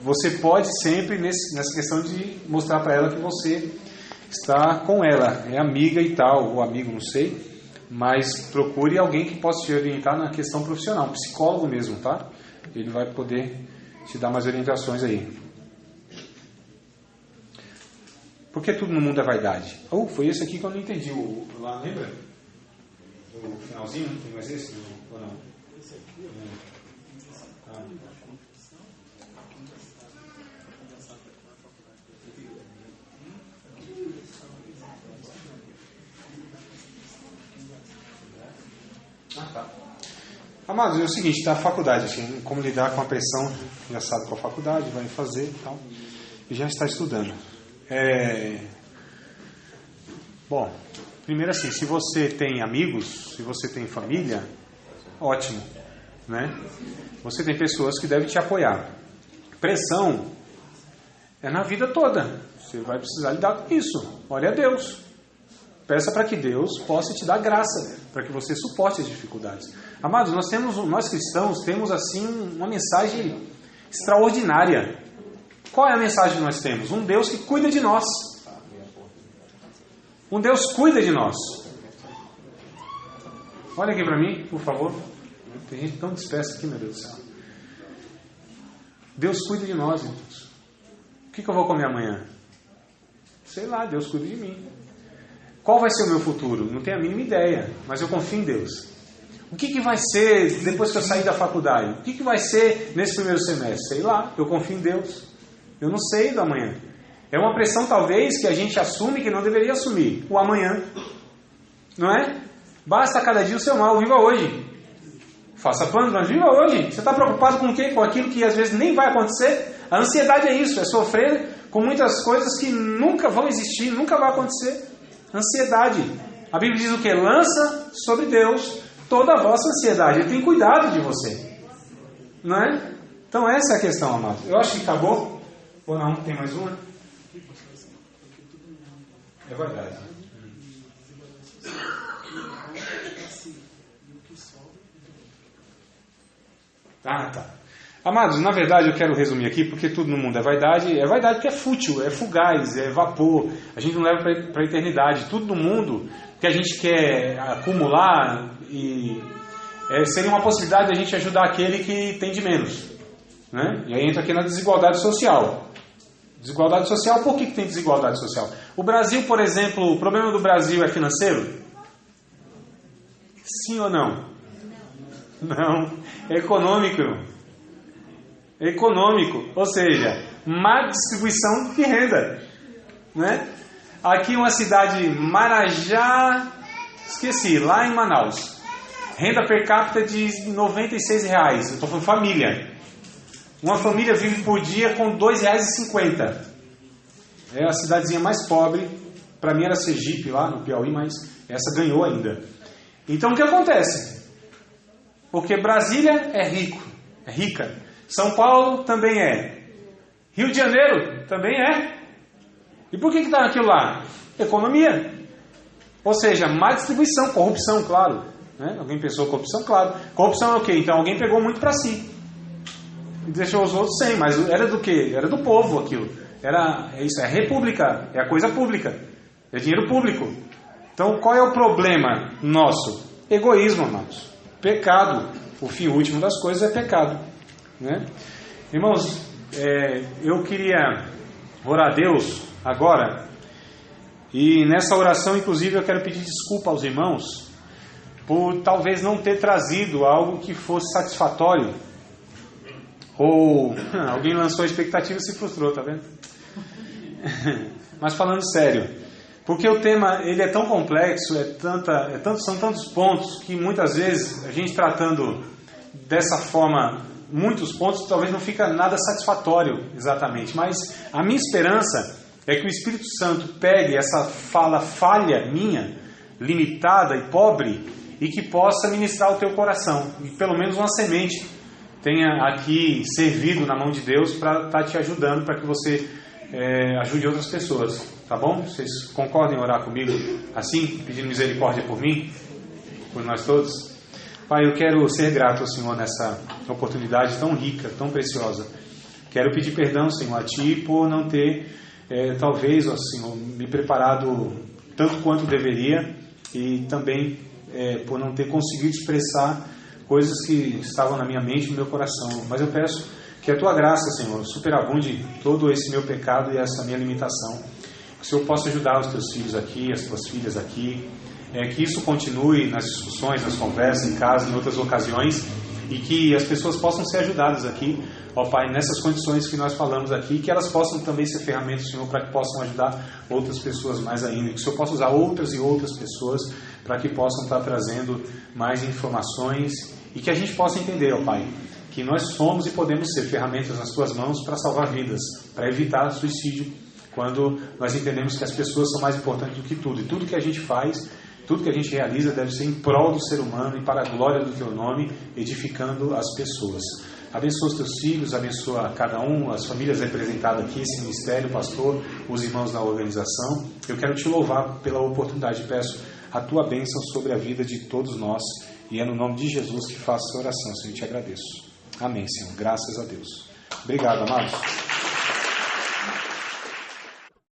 você pode sempre, nessa questão de mostrar para ela que você está com ela, é amiga e tal, ou amigo, não sei, mas procure alguém que possa te orientar na questão profissional, um psicólogo mesmo, tá? Ele vai poder te dar mais orientações aí. Por que tudo no mundo é vaidade? Foi esse aqui que eu não entendi. Lá, lembra? O finalzinho? Tem mais esse? Ou não? Tá. Amados, é o seguinte, tá? A faculdade, assim, como lidar com a pressão, já sabe qual faculdade, vai fazer e tal, e já está estudando. Bom, primeiro assim, se você tem amigos, se você tem família, ótimo, né? Você tem pessoas que devem te apoiar. Pressão é na vida toda, você vai precisar lidar com isso. Ore a Deus, peça para que Deus possa te dar graça, para que você suporte as dificuldades. Amados, nós cristãos temos assim uma mensagem extraordinária. Qual é a mensagem que nós temos? Um Deus que cuida de nós. Um Deus cuida de nós. Olha aqui para mim, por favor. Tem gente tão dispersa aqui, meu Deus do céu. Deus cuida de nós, irmãos. O que eu vou comer amanhã? Sei lá, Deus cuida de mim. Qual vai ser o meu futuro? Não tenho a mínima ideia, mas eu confio em Deus. O que vai ser depois que eu sair da faculdade? O que vai ser nesse primeiro semestre? Sei lá, eu confio em Deus. Eu não sei do amanhã. É uma pressão talvez que a gente assume que não deveria assumir. O amanhã. Não é? Basta cada dia o seu mal. Viva hoje. Faça planos, mas viva hoje. Você está preocupado com o quê? Com aquilo que às vezes nem vai acontecer? A ansiedade é isso. É sofrer com muitas coisas que nunca vão existir, nunca vai acontecer. Ansiedade. A Bíblia diz o quê? Lança sobre Deus toda a vossa ansiedade. Ele tem cuidado de você. Não é? Então essa é a questão, amado. Eu acho que acabou. Ou não? Tem mais uma? É verdade. Tá. Amados, na verdade eu quero resumir aqui, porque tudo no mundo é vaidade. É vaidade porque é fútil, é fugaz, é vapor. A gente não leva para a eternidade. Tudo no mundo que a gente quer acumular seria uma possibilidade de a gente ajudar aquele que tem de menos, né? E aí entra aqui na desigualdade social. Desigualdade social, por que tem desigualdade social? O Brasil, por exemplo, o problema do Brasil é financeiro? Sim ou não? Não, é econômico, irmão. É econômico, ou seja, má distribuição de renda, né? Aqui uma cidade, Marajá, esqueci, lá em Manaus, renda per capita de R$96, eu estou falando família. Uma família vive por dia com R$2,50. É a cidadezinha mais pobre. Para mim era Sergipe, lá no Piauí, mas essa ganhou ainda. Então o que acontece? Porque Brasília é rica. São Paulo também é. Rio de Janeiro também é. E por que está naquilo lá? Economia. Ou seja, má distribuição, corrupção, claro. Né? Alguém pensou corrupção? Claro. Corrupção é o quê? Então alguém pegou muito para si. E deixou os outros sem. Mas era do quê? Era do povo aquilo. É isso, é república. É a coisa pública. É dinheiro público. Então qual é o problema nosso? Egoísmo, amados. Pecado. O fim último das coisas é pecado. Né? Irmãos, eu queria orar a Deus agora. E nessa oração, inclusive, eu quero pedir desculpa aos irmãos por talvez não ter trazido algo que fosse satisfatório. Ou alguém lançou a expectativa e se frustrou, tá vendo? Mas falando sério, porque o tema ele é tão complexo, são tantos pontos que muitas vezes a gente tratando dessa forma, muitos pontos, talvez não fica nada satisfatório exatamente. Mas a minha esperança é que o Espírito Santo pegue essa falha minha, limitada e pobre, e que possa ministrar o teu coração. E pelo menos uma semente tenha aqui servido na mão de Deus para estar te ajudando, para que você ajude outras pessoas. Tá bom? Vocês concordem em orar comigo assim, pedindo misericórdia por mim, por nós todos? Pai, eu quero ser grato ao Senhor nessa oportunidade tão rica, tão preciosa. Quero pedir perdão, Senhor, a Ti por não ter, talvez, ó Senhor, me preparado tanto quanto deveria e também por não ter conseguido expressar coisas que estavam na minha mente e no meu coração. Mas eu peço que a Tua graça, Senhor, superabunde todo esse meu pecado e essa minha limitação. Que o Senhor possa ajudar os Teus filhos aqui, as Tuas filhas aqui. Que isso continue nas discussões, nas conversas, em casa, em outras ocasiões. E que as pessoas possam ser ajudadas aqui, ó Pai, nessas condições que nós falamos aqui. Que elas possam também ser ferramentas, Senhor, para que possam ajudar outras pessoas mais ainda. Que o Senhor possa usar outras e outras pessoas para que possam estar trazendo mais informações. E que a gente possa entender, ó Pai, que nós somos e podemos ser ferramentas nas Tuas mãos para salvar vidas, para evitar suicídio, quando nós entendemos que as pessoas são mais importantes do que tudo. E tudo que a gente faz, tudo que a gente realiza deve ser em prol do ser humano e para a glória do Teu nome, edificando as pessoas. Abençoa os Teus filhos, abençoa cada um, as famílias representadas aqui, esse ministério, o pastor, os irmãos da organização. Eu quero Te louvar pela oportunidade. Peço a Tua bênção sobre a vida de todos nós. E é no nome de Jesus que faço essa oração, Senhor, eu Te agradeço. Amém, Senhor. Graças a Deus. Obrigado, amados.